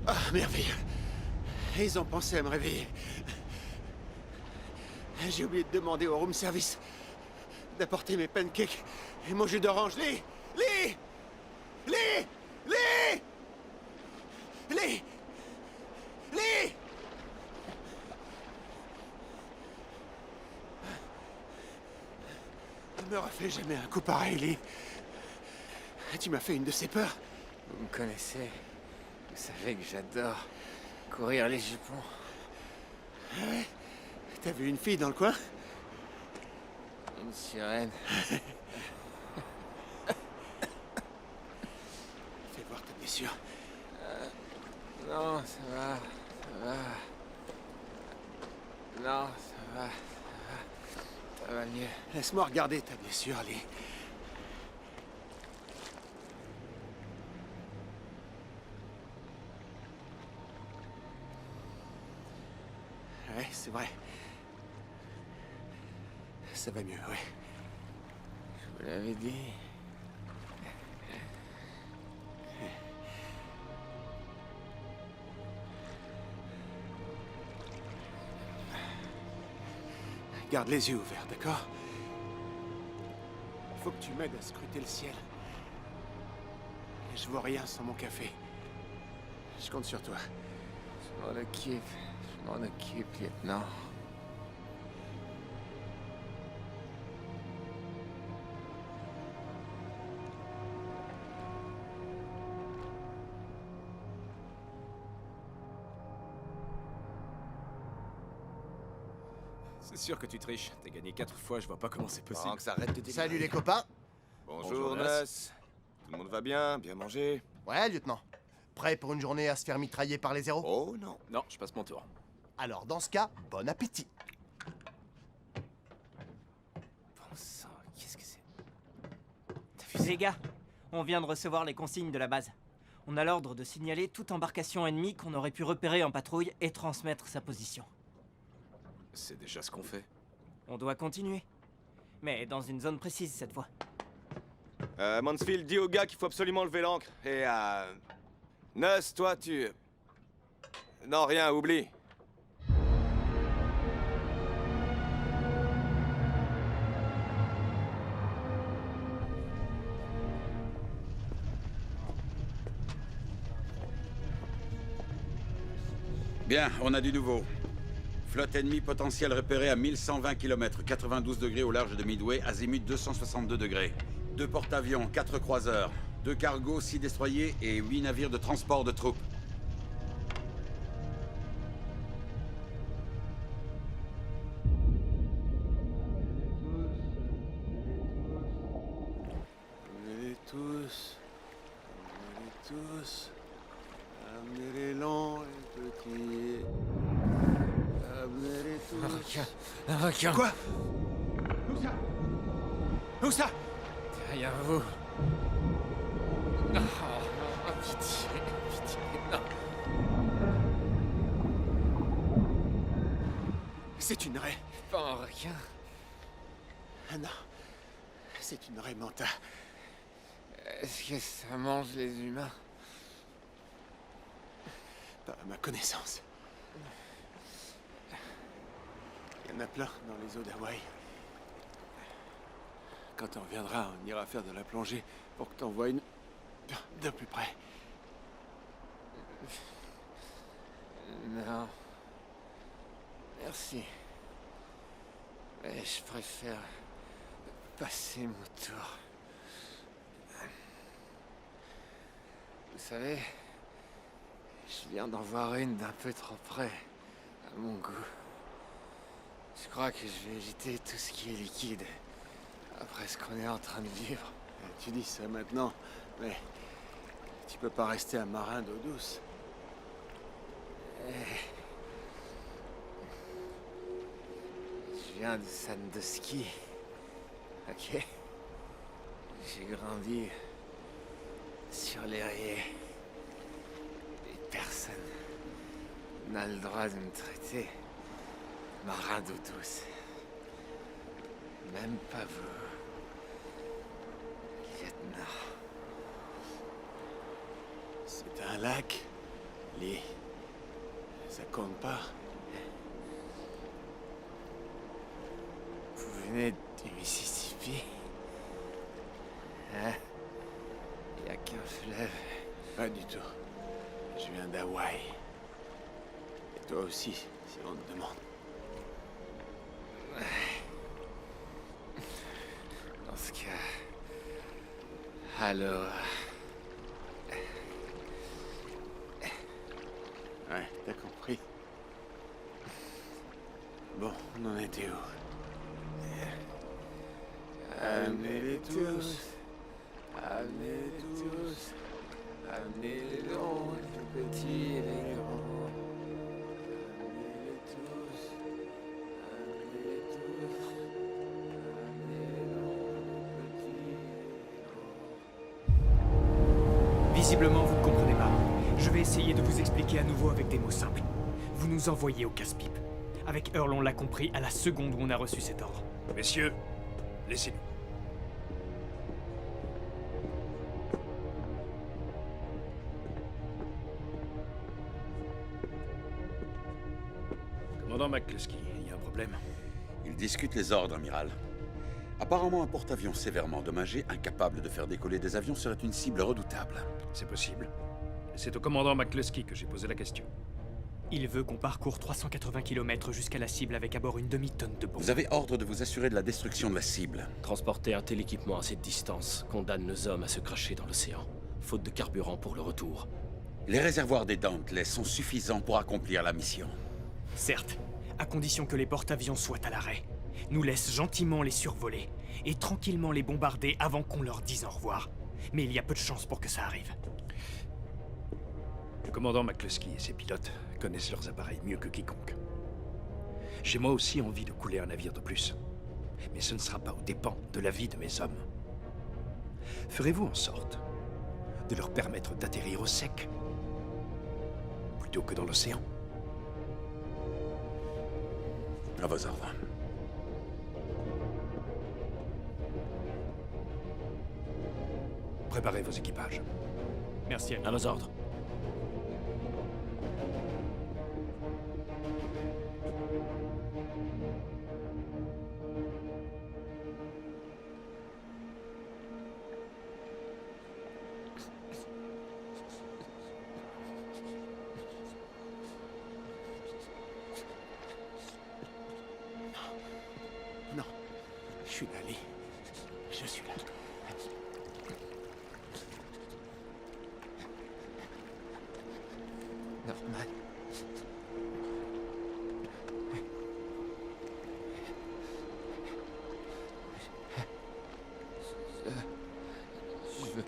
Ah, merveilleux. Ils ont pensé à me réveiller. J'ai oublié de demander au room service d'apporter mes pancakes et mon jus d'orange. Lee! Ne me refais jamais un coup pareil, Lee. Tu m'as fait une de ces peurs. Vous me connaissez. Vous savez que j'adore courir les jupons. Ah ouais? T'as vu une fille dans le coin? Une sirène. Fais voir ta blessure. Non, ça va. Non, ça va. Ça va mieux. Laisse-moi regarder ta blessure, Lee. Ouais, c'est vrai. Ça va mieux, ouais. Je vous l'avais dit. Garde les yeux ouverts, d'accord? Faut que tu m'aides à scruter le ciel. Je vois rien sans mon café. Je compte sur toi. Je m'en occupe, lieutenant. C'est sûr que tu triches. T'as gagné 4 fois, je vois pas comment c'est possible. Que ça arrête de délivrer. Salut les copains. Bonjour, Nuss. Tout le monde va bien? Bien mangé? Ouais, lieutenang. Prêt pour une journée à se faire mitrailler par les zéros? Oh non. Non, je passe mon tour. Alors dans ce cas, bon appétit. Bon sang, qu'est-ce que c'est? Les gars, on vient de recevoir les consignes de la base. On a l'ordre de signaler toute embarcation ennemie qu'on aurait pu repérer en patrouille et transmettre sa position. C'est déjà ce qu'on fait. On doit continuer. Mais dans une zone précise cette fois. Mansfield, dis au gars qu'il faut absolument lever l'ancre. Et Nuss, toi, tu... Non, rien, oublie. Bien, on a du nouveau. Flotte ennemie potentielle repérée à 1120 km, 92 degrés au large de Midway, azimut 262 degrés. 2 porte-avions, 4 croiseurs, 2 cargos, 6 destroyers et 8 navires de transport de troupes. Amenez-les tous. Amenez-les tous. Amenez-les longs et petits. Amenez-les tous. Un requin. Quoi? Où ça? Où ça? Derrière vous. Non, non, pitié, pitié, non. C'est une raie. Pas un requin. Ah non. C'est une raie manta. Est-ce que ça mange les humains? Pas à ma connaissance. Il y en a plein dans les eaux d'Hawaï. Quand on reviendra, on ira faire de la plongée pour que t'en vois une de plus près. Non. Merci. Mais je préfère passer mon tour. Vous savez, je viens d'en voir une d'un peu trop près, à mon goût. Je crois que je vais éviter tout ce qui est liquide, après ce qu'on est en train de vivre. Tu dis ça maintenant, mais tu peux pas rester un marin d'eau douce. Je viens de Sandusky. Ok. J'ai grandi sur les rayés. Et personne n'a le droit de me traiter de marin d'eau douce. Même pas vous, lieutenant. C'est un lac, Lee. Ça compte pas. Vous venez du Mississippi? Hein? Y a qu'un fleuve. Pas du tout. Je viens d'Hawaï. Et toi aussi, si on te demande. Dans ce cas... Alors... Ouais, t'as compris. Bon, on en était où? Amenez-les tous. Amenez-les tous. Amenez les longs, les petits et les grands. Amenez-les tous. Amenez-les tous. Amenez les longs, les petits et les grands. Visiblement, vous ne comprenez pas. Je vais essayer de vous expliquer à nouveau avec des mots simples. Vous nous envoyez au casse-pipe. Avec Earl, on l'a compris à la seconde où on a reçu cet ordre. Messieurs, laissez-nous. Commandant McCluskey, il y a un problème? Il discute les ordres, amiral. Apparemment, un porte-avions sévèrement endommagé, incapable de faire décoller des avions, serait une cible redoutable. C'est possible. Et c'est au commandant McCluskey que j'ai posé la question. Il veut qu'on parcourt 380 km jusqu'à la cible avec à bord une demi-tonne de bombes. Vous avez ordre de vous assurer de la destruction de la cible. Transporter un tel équipement à cette distance condamne nos hommes à se cracher dans l'océan, faute de carburant pour le retour. Les réservoirs des Dauntless sont suffisants pour accomplir la mission. Certes, à condition que les porte-avions soient à l'arrêt. Nous laisse gentiment les survoler et tranquillement les bombarder avant qu'on leur dise au revoir. Mais il y a peu de chances pour que ça arrive. Le commandant McCluskey et ses pilotes connaissent leurs appareils mieux que quiconque. J'ai moi aussi envie de couler un navire de plus. Mais ce ne sera pas aux dépens de la vie de mes hommes. Ferez-vous en sorte de leur permettre d'atterrir au sec plutôt que dans l'océan? À vos ordres. Préparez vos équipages. Merci À vos ordres. suis là, Lee. Je suis là. Norman. Je vais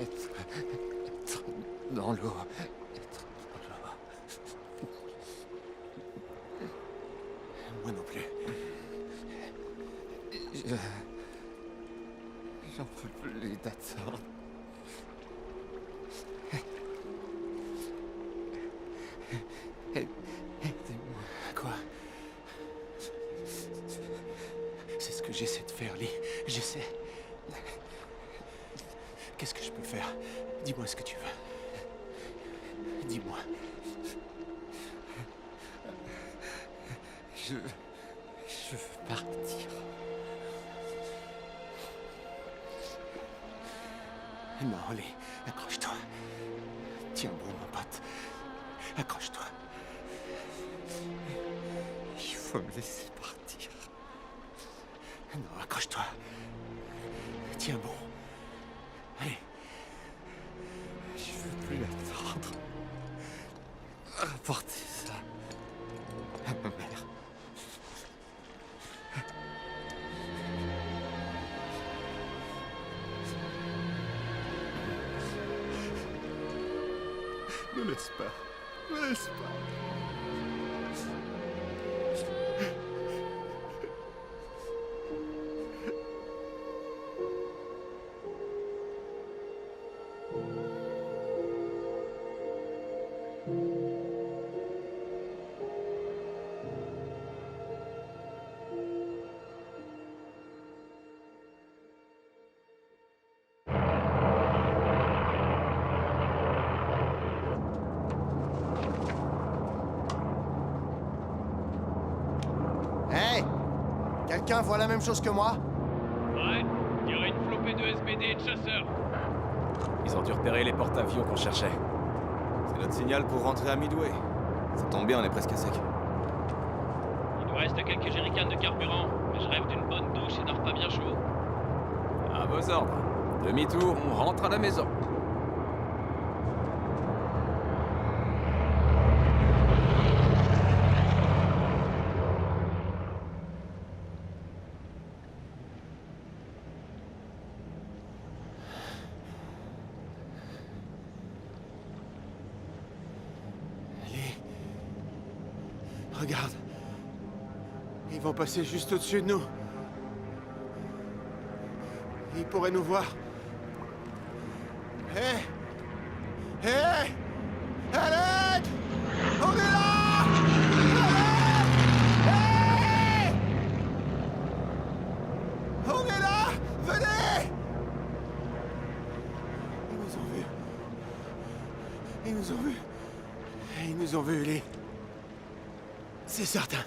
être dans l'eau. Moi non plus. J'en peux plus d'attendre. Aidez-moi. Quoi? C'est ce que j'essaie de faire, Lee. J'essaie. Qu'est-ce que je peux faire? Dis-moi ce que tu veux. Dis-moi. Je veux partir. Non, Lee, accroche-toi. Tiens bon, mon pote. Accroche-toi. Il faut me laisser partir. Non, accroche-toi. Tiens bon. Allez. Je veux plus attendre. Rapportez ça à ma mère. Ne laisse pas. Ne laisse pas. Hey! Quelqu'un voit la même chose que moi? Ouais, il y aurait une flopée de SBD et de chasseurs. Ils ont dû repérer les porte-avions qu'on cherchait. C'est notre signal pour rentrer à Midway. Ça tombe bien, on est presque à sec. Il nous reste quelques jerrycans de carburant, mais je rêve d'une bonne douche et d'un repas bien chaud. À vos ordres. Demi-tour, on rentre à la maison. Allez. Regarde. Ils vont passer juste au-dessus de nous. Ils pourraient nous voir. Hé! Hé! Alec! On est là! Alec! Hé! On est là! Venez! Ils nous ont vus. Ils nous ont vus. Ils nous ont vus, les... C'est certain.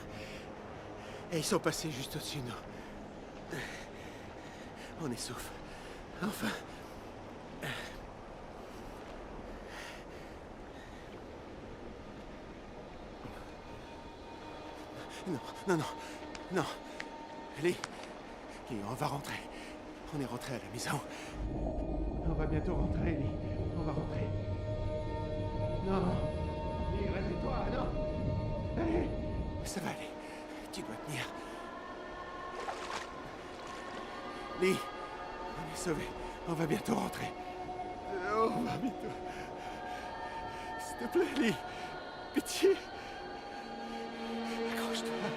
Et ils sont passés juste au-dessus de nous. On est sauf. Enfin. Non, non, non, non. Lee, on va rentrer. On est rentré à la maison. On va bientôt rentrer, Lee. On va rentrer. Non, non. Lee, reste-toi, non. Allez. Ça va aller. Tu dois tenir. Lee, on est sauvés. On va bientôt rentrer. On va bientôt. S'il te plaît, Lee. Pitié. Accroche-toi.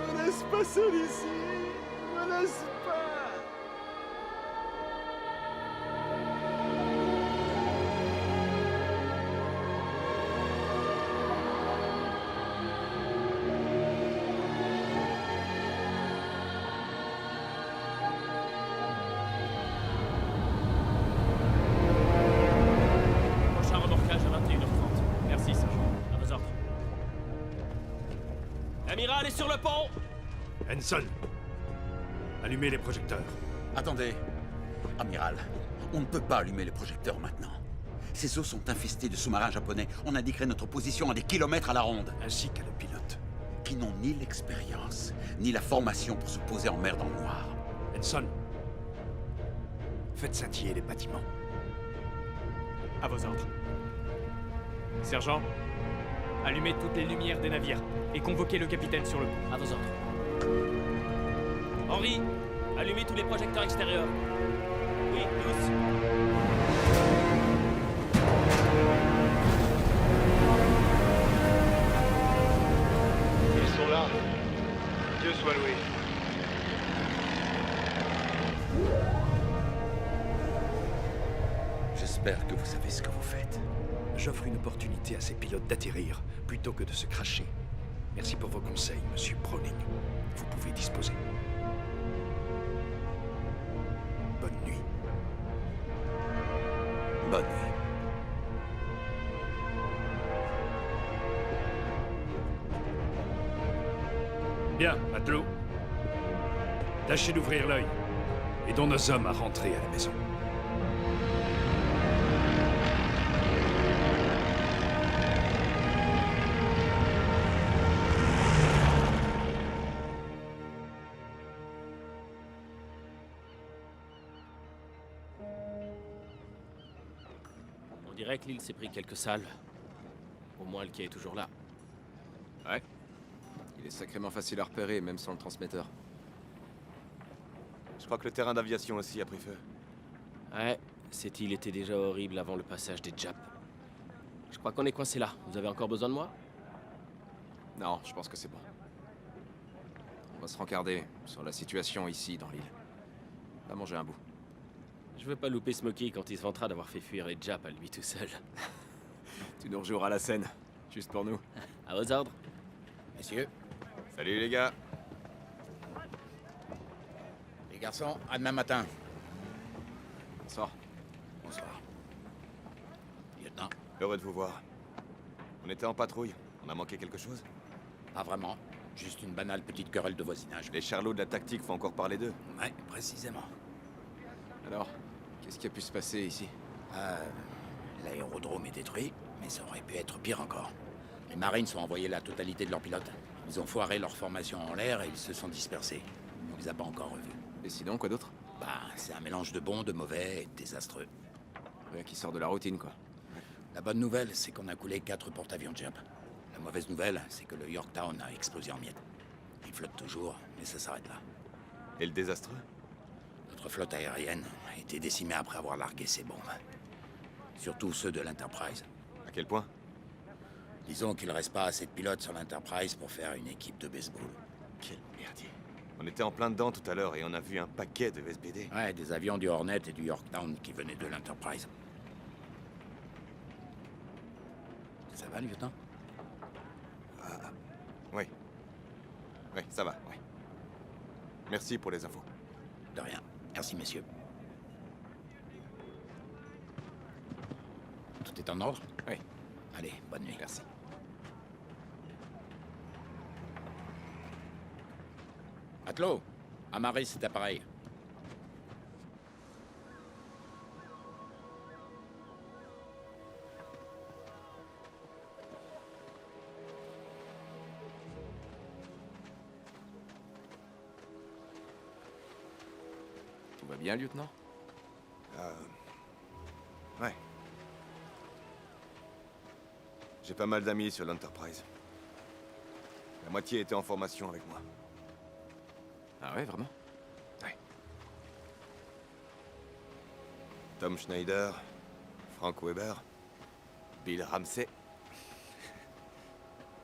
Me laisse pas seul ici. Me laisse pas. Prochain remorquage à 21h30. Merci, sergent. À vos ordres. L'amiral est sur le pont! Henson! Allumez les projecteurs. Attendez. Amiral, on ne peut pas allumer les projecteurs maintenant. Ces eaux sont infestées de sous-marins japonais. On indiquerait notre position à des kilomètres à la ronde. Ainsi qu'à le pilote. Qui n'ont ni l'expérience, ni la formation pour se poser en mer dans le noir. Henson, faites scintiller les bâtiments. À vos ordres. Sergent, allumez toutes les lumières des navires et convoquez le capitaine sur le pont. À vos ordres. Henri, allumez tous les projecteurs extérieurs. Oui, tous. Ils sont là. Dieu soit loué. J'espère que vous savez ce que vous faites. J'offre une opportunité à ces pilotes d'atterrir plutôt que de se cracher. Merci pour vos conseils, monsieur Browning. Vous pouvez disposer. Bonne nuit. Bonne nuit. Bien, matelot. Tâchez d'ouvrir l'œil. Aidons nos hommes à rentrer à la maison. On dirait que l'île s'est pris quelques salles. Au moins le quai est toujours là. Ouais. Il est sacrément facile à repérer, même sans le transmetteur. Je crois que le terrain d'aviation aussi a pris feu. Ouais, cette île était déjà horrible avant le passage des Japs. Je crois qu'on est coincé là. Vous avez encore besoin de moi? Non, je pense que c'est bon. On va se rencarder sur la situation ici, dans l'île. Va manger un bout. Je veux pas louper Smokey quand il se vantera d'avoir fait fuir les Japs à lui tout seul. Tu nous rejoueras la scène, juste pour nous. À vos ordres. Messieurs, Salut les gars. les garçons, à demain matin. Bonsoir. Bonsoir. Lieutenant, Heureux de vous voir. On était en patrouille. On a manqué quelque chose? pas vraiment. Juste une banale petite querelle de voisinage. Les charlots de la tactique font encore parler d'eux. Ouais, précisément. Alors, qu'est-ce qui a pu se passer ici? L'aérodrome est détruit, mais ça aurait pu être pire encore. Les Marines ont envoyé la totalité de leurs pilotes. Ils ont foiré leur formation en l'air et ils se sont dispersés. On les a pas encore revus. Et sinon, quoi d'autre? Bah, c'est un mélange de bons, de mauvais et de désastreux. Rien qui sort de la routine, quoi. La bonne nouvelle, c'est qu'on a coulé 4 porte-avions Jap. La mauvaise nouvelle, c'est que le Yorktown a explosé en miettes. Il flotte toujours, mais ça s'arrête là. Et le désastreux? Notre flotte aérienne a été décimée après avoir largué ses bombes. Surtout ceux de l'Enterprise. À quel point? Disons qu'il reste pas assez de pilotes sur l'Enterprise pour faire une équipe de baseball. Quel merdier. On était en plein dedans tout à l'heure et on a vu un paquet de SBD. Ouais, des avions du Hornet et du Yorktown qui venaient de l'Enterprise. Ça va, lieutenant? Oui. Oui, ça va, oui. Merci pour les infos. De rien. Merci, messieurs. Tout est en ordre? Oui. Allez, bonne nuit. Merci. Matelot, amarrez cet appareil. Tout va bien, lieutenant? Ouais. J'ai pas mal d'amis sur l'Enterprise. La moitié était en formation avec moi. Ah ouais, vraiment? Ouais. Tom Schneider, Frank Weber, Bill Ramsey,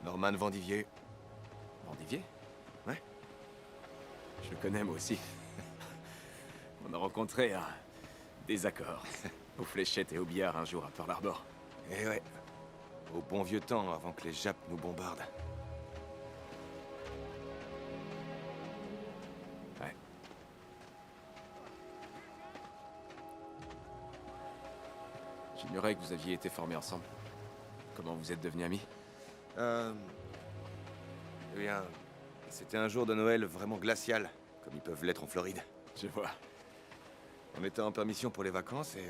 Norman Vendivier. Vendivier? Ouais. Je le connais, moi aussi. On a rencontré un désaccord. Aux fléchettes et au billard un jour à Pearl Harbor. Eh ouais. Au bon vieux temps, avant que les Japs nous bombardent. Ouais. J'ignorais que vous aviez été formés ensemble. Comment vous êtes devenus amis? Eh bien, c'était un jour de Noël vraiment glacial, comme ils peuvent l'être en Floride. Je vois. On était en permission pour les vacances et,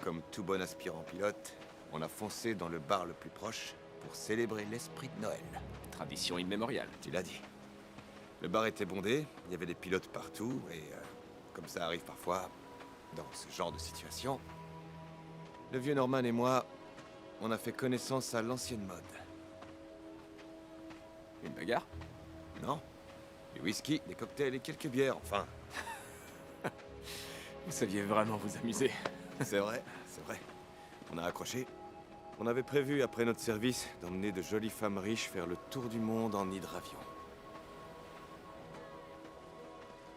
comme tout bon aspirant pilote, on a foncé dans le bar le plus proche pour célébrer l'esprit de Noël. Tradition immémoriale. Tu l'as dit. Le bar était bondé, il y avait des pilotes partout et, comme ça arrive parfois, dans ce genre de situation, le vieux Norman et moi, on a fait connaissance à l'ancienne mode. Une bagarre? Non. Du whisky, des cocktails et quelques bières, enfin. Vous saviez vraiment vous amuser. C'est vrai, c'est vrai. On a accroché. On avait prévu, après notre service, d'emmener de jolies femmes riches faire le tour du monde en hydravion.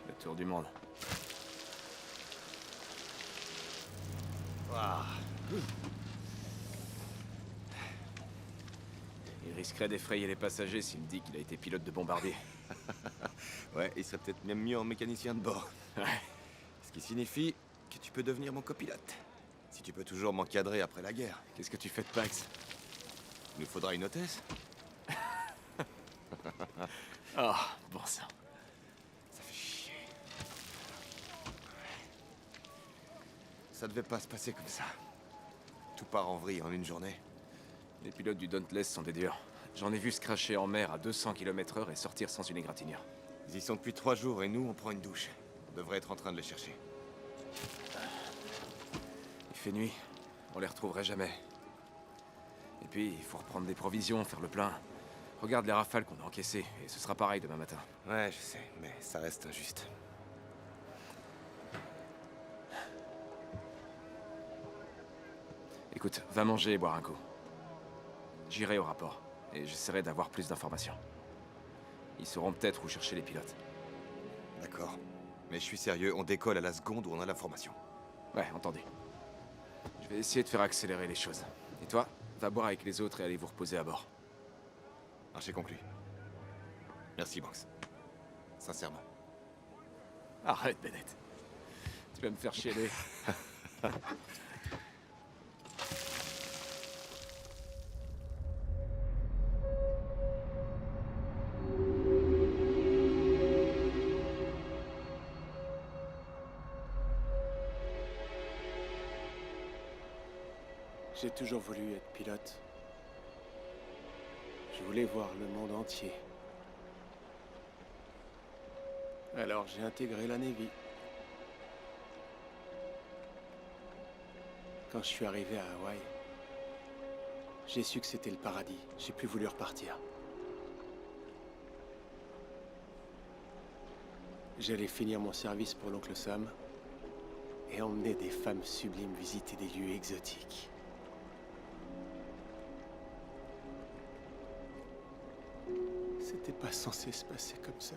Le tour du monde. Waouh. Il risquerait d'effrayer les passagers s'il me dit qu'il a été pilote de bombardier. Ouais, il serait peut-être même mieux en mécanicien de bord. Ouais. Ce qui signifie que tu peux devenir mon copilote. Si tu peux toujours m'encadrer après la guerre. Qu'est-ce que tu fais de Pax? Il nous faudra une hôtesse. Oh, bon sang. Ça fait chier. Ça devait pas se passer comme ça. Tout part en vrille en une journée. Les pilotes du Dauntless sont des durs. J'en ai vu se cracher en mer à 200 km/h et sortir sans une égratignure. Ils y sont depuis 3 jours et nous, on prend une douche. On devrait être en train de les chercher. Il fait nuit. On les retrouverait jamais. Et puis, il faut reprendre des provisions, faire le plein. Regarde les rafales qu'on a encaissées, et ce sera pareil demain matin. Ouais, je sais, mais ça reste injuste. Écoute, va manger et boire un coup. J'irai au rapport, et j'essaierai d'avoir plus d'informations. Ils sauront peut-être où chercher les pilotes. D'accord. Mais je suis sérieux, on décolle à la seconde où on a l'information. Ouais, entendu. Je vais essayer de faire accélérer les choses. Et toi, va boire avec les autres et allez vous reposer à bord. Marché conclu. Merci, Banks. Sincèrement. Arrête, Bennett. Tu vas me faire chialer. J'ai toujours voulu être pilote. Je voulais voir le monde entier. Alors j'ai intégré la Navy. Quand je suis arrivé à Hawaï, j'ai su que c'était le paradis. J'ai plus voulu repartir. J'allais finir mon service pour l'oncle Sam et emmener des femmes sublimes visiter des lieux exotiques. C'était pas censé se passer comme ça.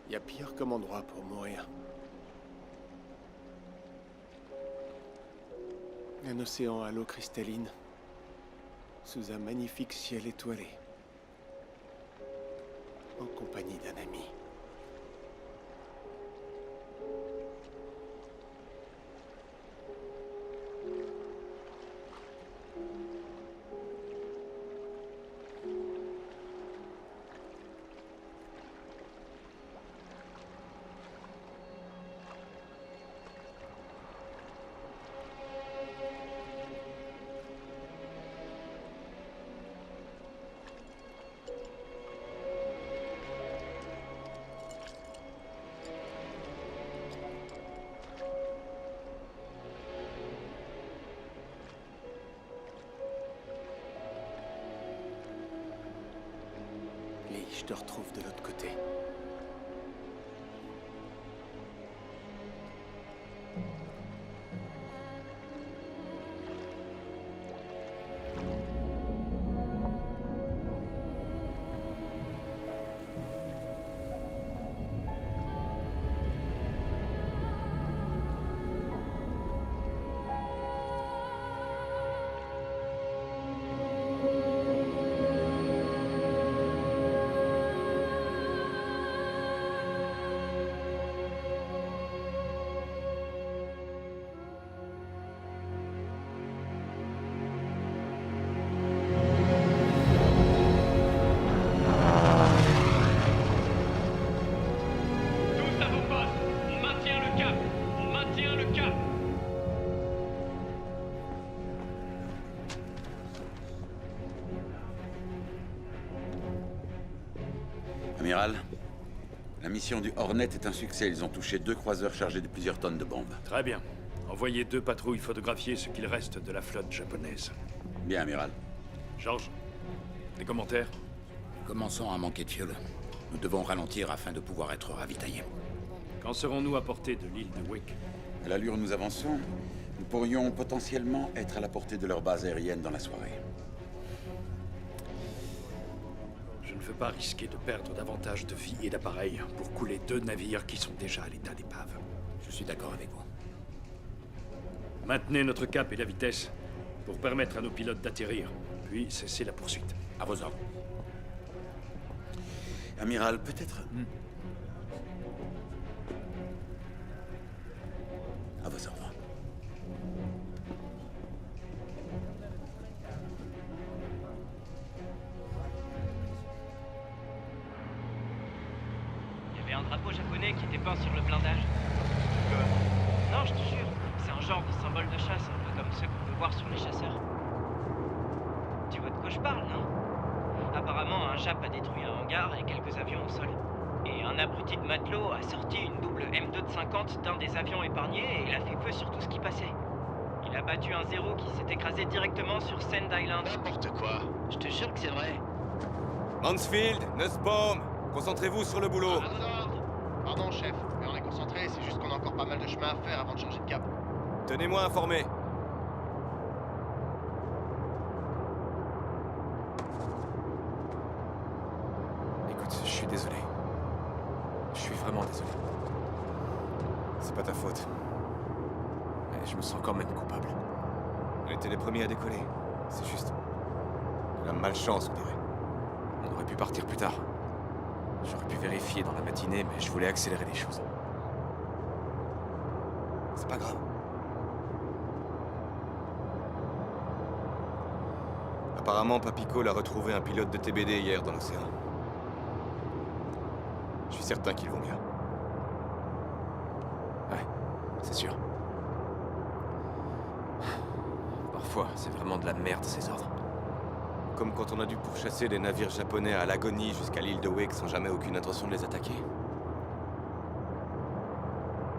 Il y a pire comme endroit pour mourir. Un océan à l'eau cristalline, sous un magnifique ciel étoilé, en compagnie d'un ami. Lee, je te retrouve de l'autre côté. Amiral, la mission du Hornet est un succès. Ils ont touché 2 croiseurs chargés de plusieurs tonnes de bombes. Très bien. Envoyez 2 patrouilles photographier ce qu'il reste de la flotte japonaise. Bien, Amiral. Georges, des commentaires? Commençons à manquer de fuel. Nous devons ralentir afin de pouvoir être ravitaillés. Quand serons-nous à portée de l'île de Wick? À l'allure où nous avançons, nous pourrions potentiellement être à la portée de leur base aérienne dans la soirée. Je ne veux pas risquer de perdre davantage de vie et d'appareils pour couler 2 navires qui sont déjà à l'état d'épave. Je suis d'accord avec vous. Maintenez notre cap et la vitesse pour permettre à nos pilotes d'atterrir, puis cessez la poursuite. À vos ordres. Amiral, peut-être... À vos ordres. Il y avait un drapeau japonais qui était peint sur le blindage. Non, je te jure, c'est un genre de symbole de chasse, un peu comme ceux qu'on peut voir sur les chasseurs. Tu vois de quoi je parle, non? Apparemment, un Jap a détruit un hangar et quelques avions au sol. Et un abruti de matelot a sorti une double M2 de 50 d'un des avions épargnés et il a fait feu sur tout ce qui passait. Il a battu un Zéro qui s'est écrasé directement sur Sand Island. N'importe quoi. Je te jure que c'est vrai. Mansfield, Nussbaum, concentrez-vous sur le boulot. Pardon, chef, mais on est concentré, c'est juste qu'on a encore pas mal de chemin à faire avant de changer de cap. Tenez-moi informé. Écoute, je suis désolé. Je suis vraiment désolé. C'est pas ta faute. Mais je me sens quand même coupable. On était les premiers à décoller. C'est juste... de la malchance, on dirait. On aurait pu partir plus tard. J'aurais pu vérifier dans la matinée, mais je voulais accélérer les choses. C'est pas grave. Apparemment, Papico a retrouvé un pilote de TBD hier dans l'océan. Je suis certain qu'il vaut mieux. Ouais, c'est sûr. Parfois, c'est vraiment de la merde, ces ordres. Comme quand on a dû pourchasser des navires japonais à l'agonie jusqu'à l'île de Wake sans jamais aucune intention de les attaquer.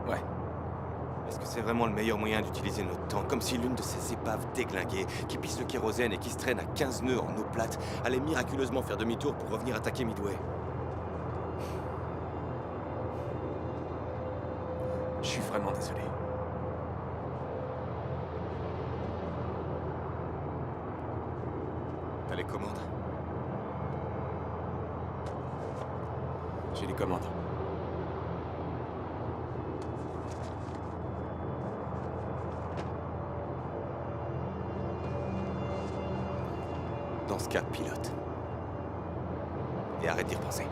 Ouais. Est-ce que c'est vraiment le meilleur moyen d'utiliser notre temps? Comme si l'une de ces épaves déglinguées, qui pisse le kérosène et qui se traîne à 15 nœuds en eau plate, allait miraculeusement faire demi-tour pour revenir attaquer Midway. Je suis vraiment désolé. T'as les commandes? J'ai les commandes. Dans ce cas, pilote. Et arrête d'y repenser.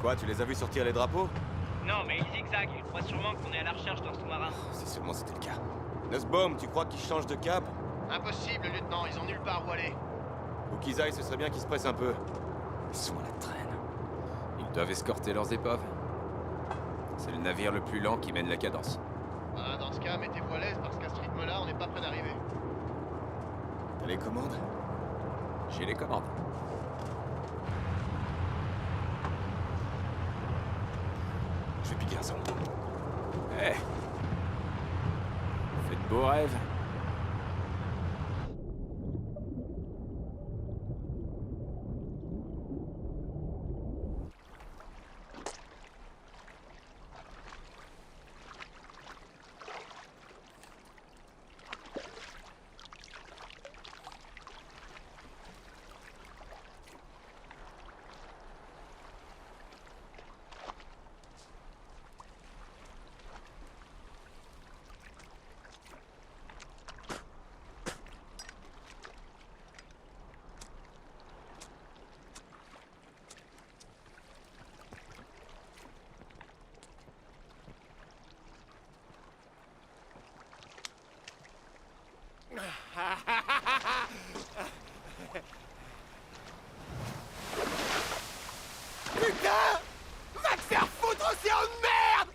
Quoi, tu les as vus sortir les drapeaux? Non, mais ils zigzaguent. Ils croient sûrement qu'on est à la recherche d'un sous-marin. Si seulement c'était le cas. Nussbaum, tu crois qu'ils changent de cap? Impossible, lieutenant, ils ont nulle part où aller. Ou qu'ils aillent, ce serait bien qu'ils se pressent un peu. Ils sont à la traîne. Ils doivent escorter leurs épaves. C'est le navire le plus lent qui mène la cadence. Ah, dans ce cas, mettez-vous à l'aise parce qu'à ce rythme-là, on n'est pas près d'arriver. T'as les commandes? J'ai les commandes. Je vais piquer un son. Eh, faites de beaux rêves. Putain! Va te faire foutre, océan de merde!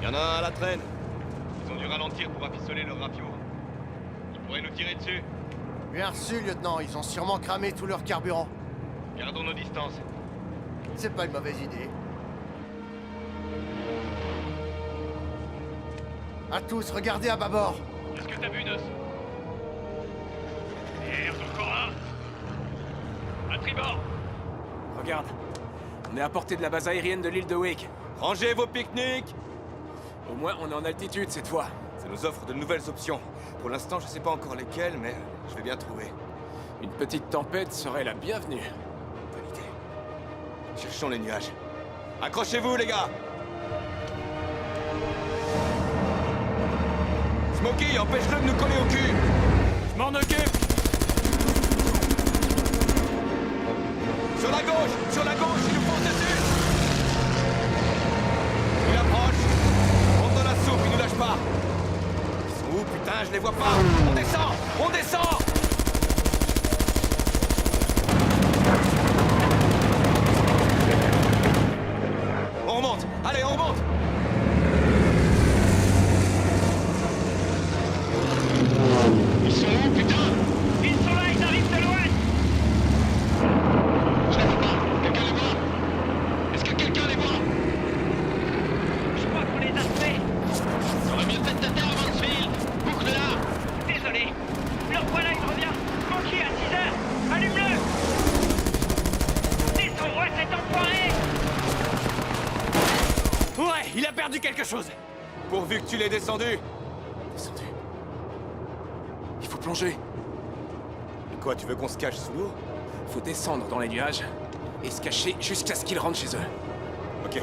Y'en a un à la traîne. Ils ont dû ralentir pour affistoler leur rapio. Ils pourraient nous tirer dessus. Bien reçu, lieutenant, ils ont sûrement cramé tout leur carburant. Gardons nos distances. C'est pas une mauvaise idée. À tous, regardez à bâbord. Qu'est-ce que t'as vu, Nuss? Merde, encore un. À tribord. Regarde, on est à portée de la base aérienne de l'île de Wake. Rangez vos pique-niques! Au moins, on est en altitude cette fois. Ça nous offre de nouvelles options. Pour l'instant, je sais pas encore lesquelles, mais je vais bien trouver. Une petite tempête serait la bienvenue. Bonne idée. Cherchons les nuages. Accrochez-vous, les gars! Smokey, empêche-le de nous coller au cul! Je m'en occupe! Sur la gauche, il nous fonce dessus! Il approche! Monte dans la soupe, il nous lâche pas! Ils sont où, putain, je les vois pas! On descend! On descend! On remonte! Allez, on remonte! Ils sont où, putain? Ils sont là, ils arrivent de l'ouest! Je les vois pas. Quelqu'un les voit? Est-ce que quelqu'un les voit? Je crois qu'on les a fait! J'aurais mieux peut-être ta terre avant de fil. Boucle-la. Désolé! Le voilà, il revient! Smokey, à 6 heures! Allume-le! Descends-moi cet enfoiré! Ouais, il a perdu quelque chose! Pourvu que tu l'aies descendu! Descendu. Il faut plonger. Quoi, tu veux qu'on se cache sous l'eau? Faut descendre dans les nuages et se cacher jusqu'à ce qu'ils rentrent chez eux. Ok.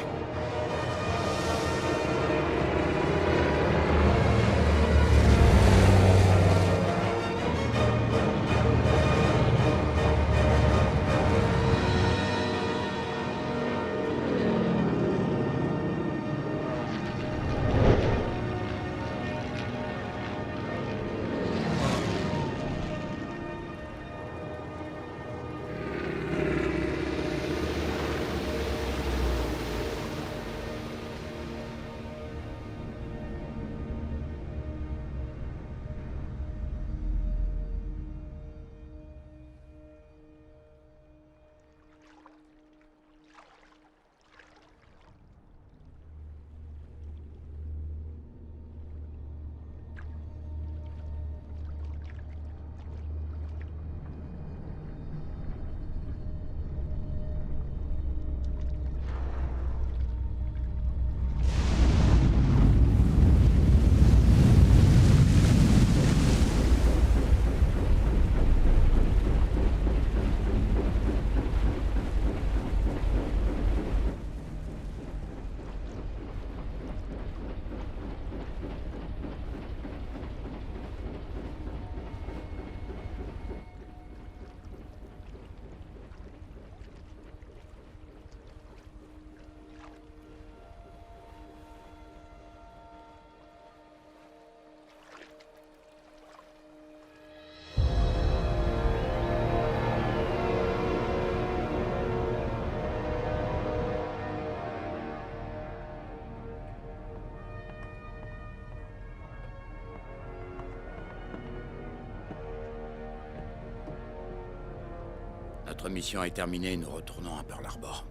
Notre mission est terminée, nous retournons à Pearl Harbor.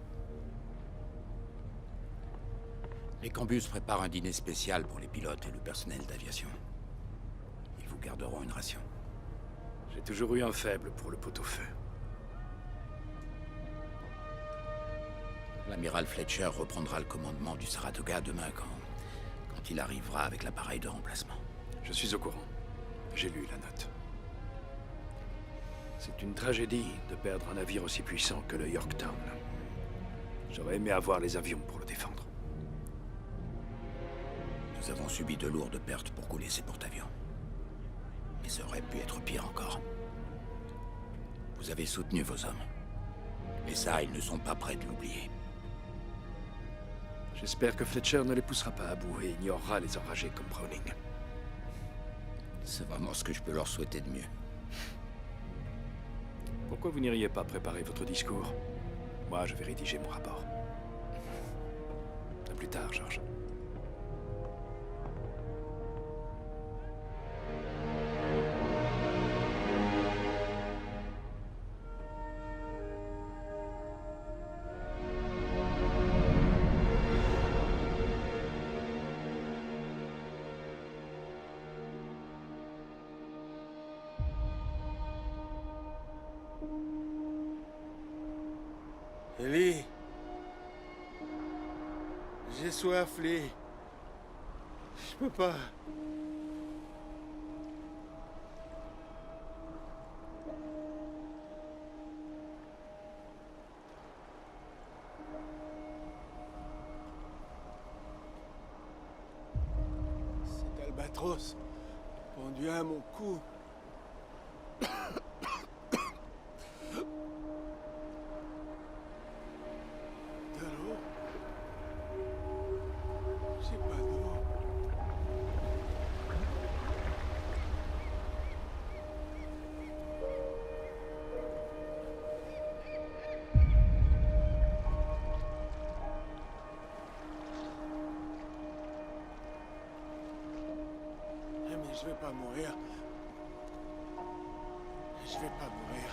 Les Cambus préparent un dîner spécial pour les pilotes et le personnel d'aviation. Ils vous garderont une ration. J'ai toujours eu un faible pour le pot-au-feu. L'amiral Fletcher reprendra le commandement du Saratoga demain quand il arrivera avec l'appareil de remplacement. Je suis au courant. J'ai lu la note. C'est une tragédie de perdre un navire aussi puissant que le Yorktown. J'aurais aimé avoir les avions pour le défendre. Nous avons subi de lourdes pertes pour couler ces porte-avions. Mais ça aurait pu être pire encore. Vous avez soutenu vos hommes. Et ça, ils ne sont pas prêts de l'oublier. J'espère que Fletcher ne les poussera pas à bout et ignorera les enragés comme Browning. C'est vraiment ce que je peux leur souhaiter de mieux. Pourquoi vous n'iriez pas préparer votre discours? Moi, je vais rédiger mon rapport. À plus tard, George. Ellie. J'ai soif, Lee. Je peux pas. Cet albatros pendu à mon cou. Je vais pas mourir. Je vais pas mourir.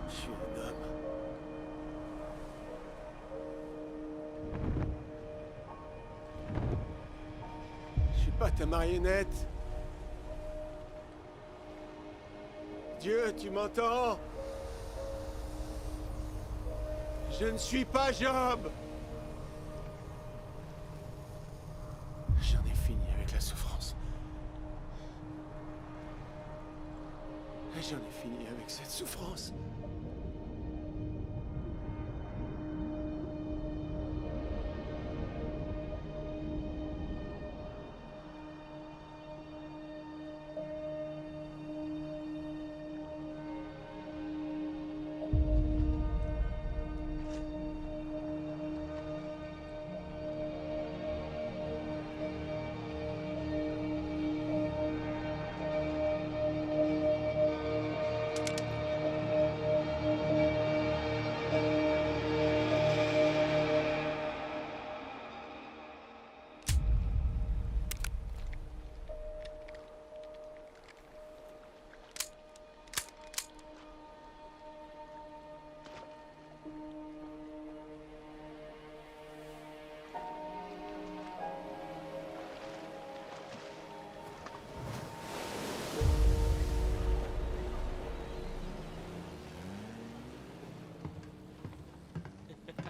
Je suis un homme. Je suis pas ta marionnette. Dieu, tu m'entends? Je ne suis pas Job. J'en ai fini avec la souffrance. J'en ai fini avec cette souffrance.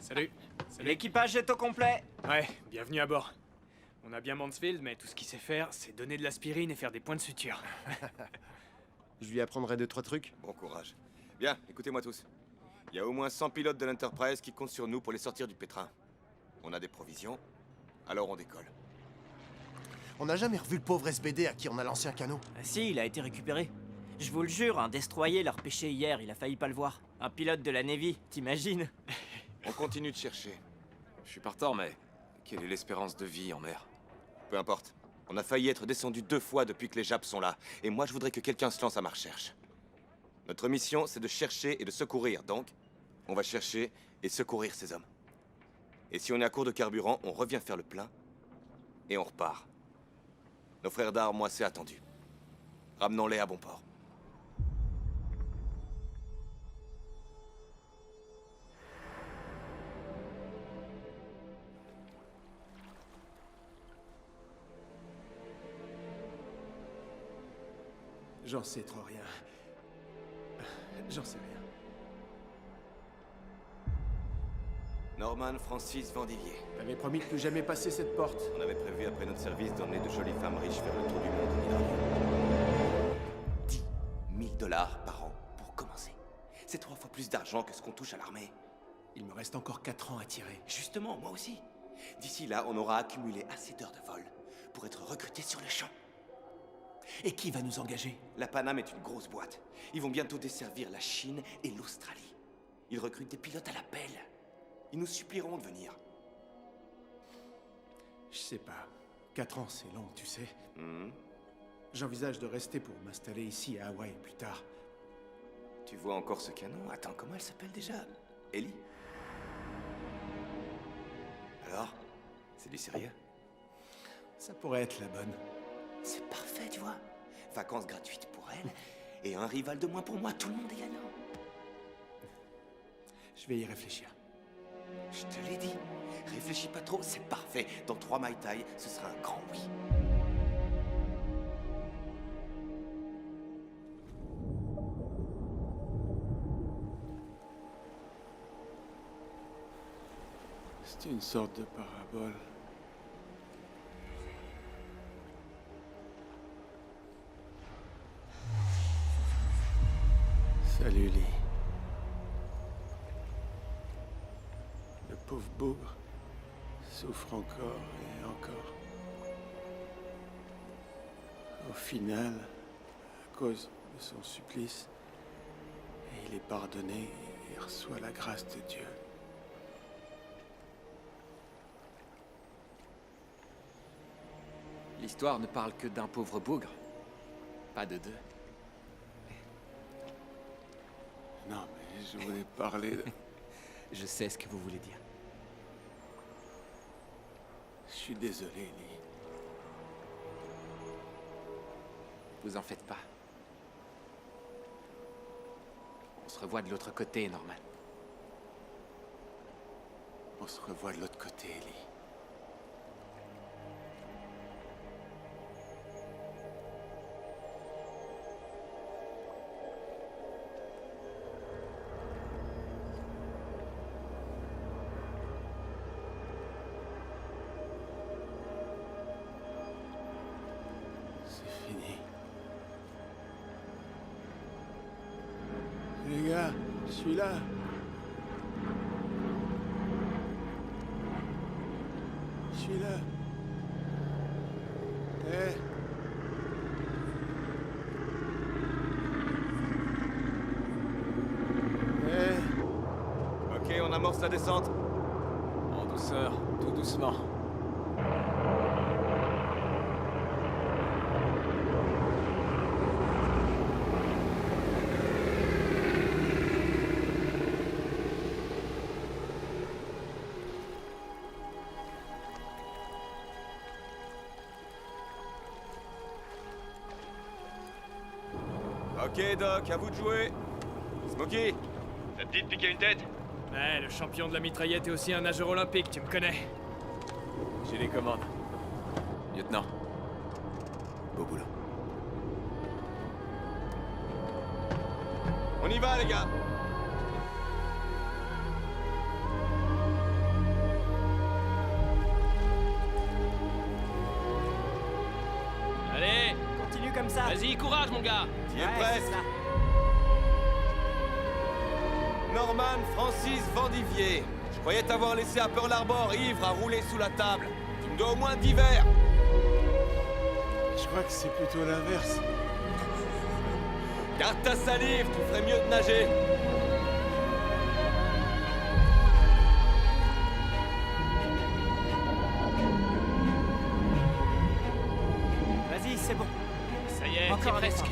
Salut. L'équipage est au complet. Ouais, bienvenue à bord. On a bien Mansfield, mais tout ce qu'il sait faire, c'est donner de l'aspirine et faire des points de suture. Je lui apprendrai 2-3 trucs. Bon courage. Bien, écoutez-moi tous. Il y a au moins 100 pilotes de l'Enterprise qui comptent sur nous pour les sortir du pétrin. On a des provisions, alors on décolle. On n'a jamais revu le pauvre SBD à qui on a lancé un canot. Ah si, il a été récupéré. Je vous le jure, un destroyer l'a repêché hier, il a failli pas le voir. Un pilote de la Navy, t'imagines? On continue de chercher. Je suis partant, mais quelle est l'espérance de vie en mer? Peu importe. On a failli être descendu 2 fois depuis que les Japs sont là. Et moi, je voudrais que quelqu'un se lance à ma recherche. Notre mission, c'est de chercher et de secourir. Donc, on va chercher et secourir ces hommes. Et si on est à court de carburant, on revient faire le plein. Et on repart. Nos frères d'armes, moi, c'est attendu. Ramenons-les à bon port. J'en sais trop rien. J'en sais rien. Norman Francis Vendivier. T'avais promis de plus jamais passer cette porte. On avait prévu après notre service d'emmener de jolies femmes riches vers le tour du monde en hydravion. 10 000 $ par an pour commencer. C'est 3 fois plus d'argent que ce qu'on touche à l'armée. Il me reste encore 4 ans à tirer. Justement, moi aussi. D'ici là, on aura accumulé assez d'heures de vol pour être recruté sur le champ. Et qui va nous engager? La Paname est une grosse boîte. Ils vont bientôt desservir la Chine et l'Australie. Ils recrutent des pilotes à la pelle. Ils nous supplieront de venir. Je sais pas. 4 ans, c'est long, tu sais. J'envisage de rester pour m'installer ici à Hawaï plus tard. Tu vois encore ce canon? Attends, comment elle s'appelle déjà? Ellie? Alors? C'est du sérieux? Ça pourrait être la bonne. C'est parfait, tu vois. Vacances gratuites pour elle, et un rival de moins pour moi, tout le monde est gagnant. Je vais y réfléchir. Je te l'ai dit. Réfléchis pas trop, c'est parfait. Dans 3 Mai Tai, ce sera un grand oui. C'est une sorte de parabole. Salut, Lee. Le pauvre bougre souffre encore et encore. Au final, à cause de son supplice, il est pardonné et reçoit la grâce de Dieu. L'histoire ne parle que d'un pauvre bougre. Pas de 2. Non, mais je voulais parler de... Je sais ce que vous voulez dire. Je suis désolé, Lee. Vous en faites pas. On se revoit de l'autre côté, Norman. On se revoit de l'autre côté, Lee. C'est fini. Les gars, je suis là. Je suis là. Eh. Ok, on amorce la descente. En douceur, tout doucement. Ok, Doc, à vous de jouer. Smokey. Ça te dit de piquer une tête? Ouais, le champion de la mitraillette est aussi un nageur olympique, tu me connais. J'ai les commandes. Lieutenant. Beau boulot. On y va, les gars. Allez, Continue comme ça. vas-y, courage, mon gars. Tu es prêt? Norman Francis Vendivier. Je croyais t'avoir laissé à Pearl Harbor ivre à rouler sous la table. Tu me dois au moins 10 verres. Je crois que c'est plutôt l'inverse. Garde ta salive, tu ferais mieux de nager. Vas-y, c'est bon. Ça y est, Encore t'y es un presque.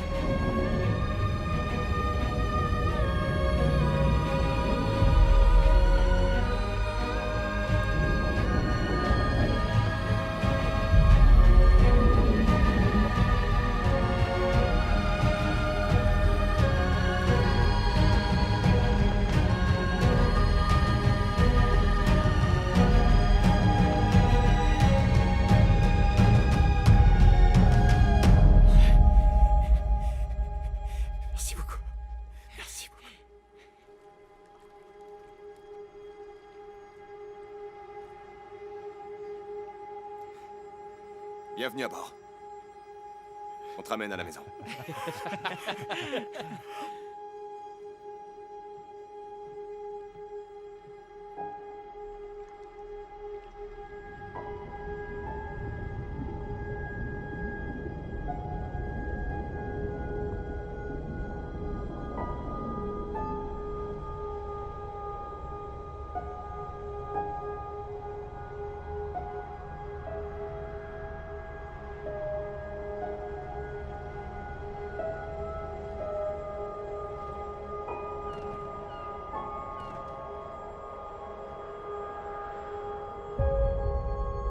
Bienvenue à bord. On te ramène à la maison.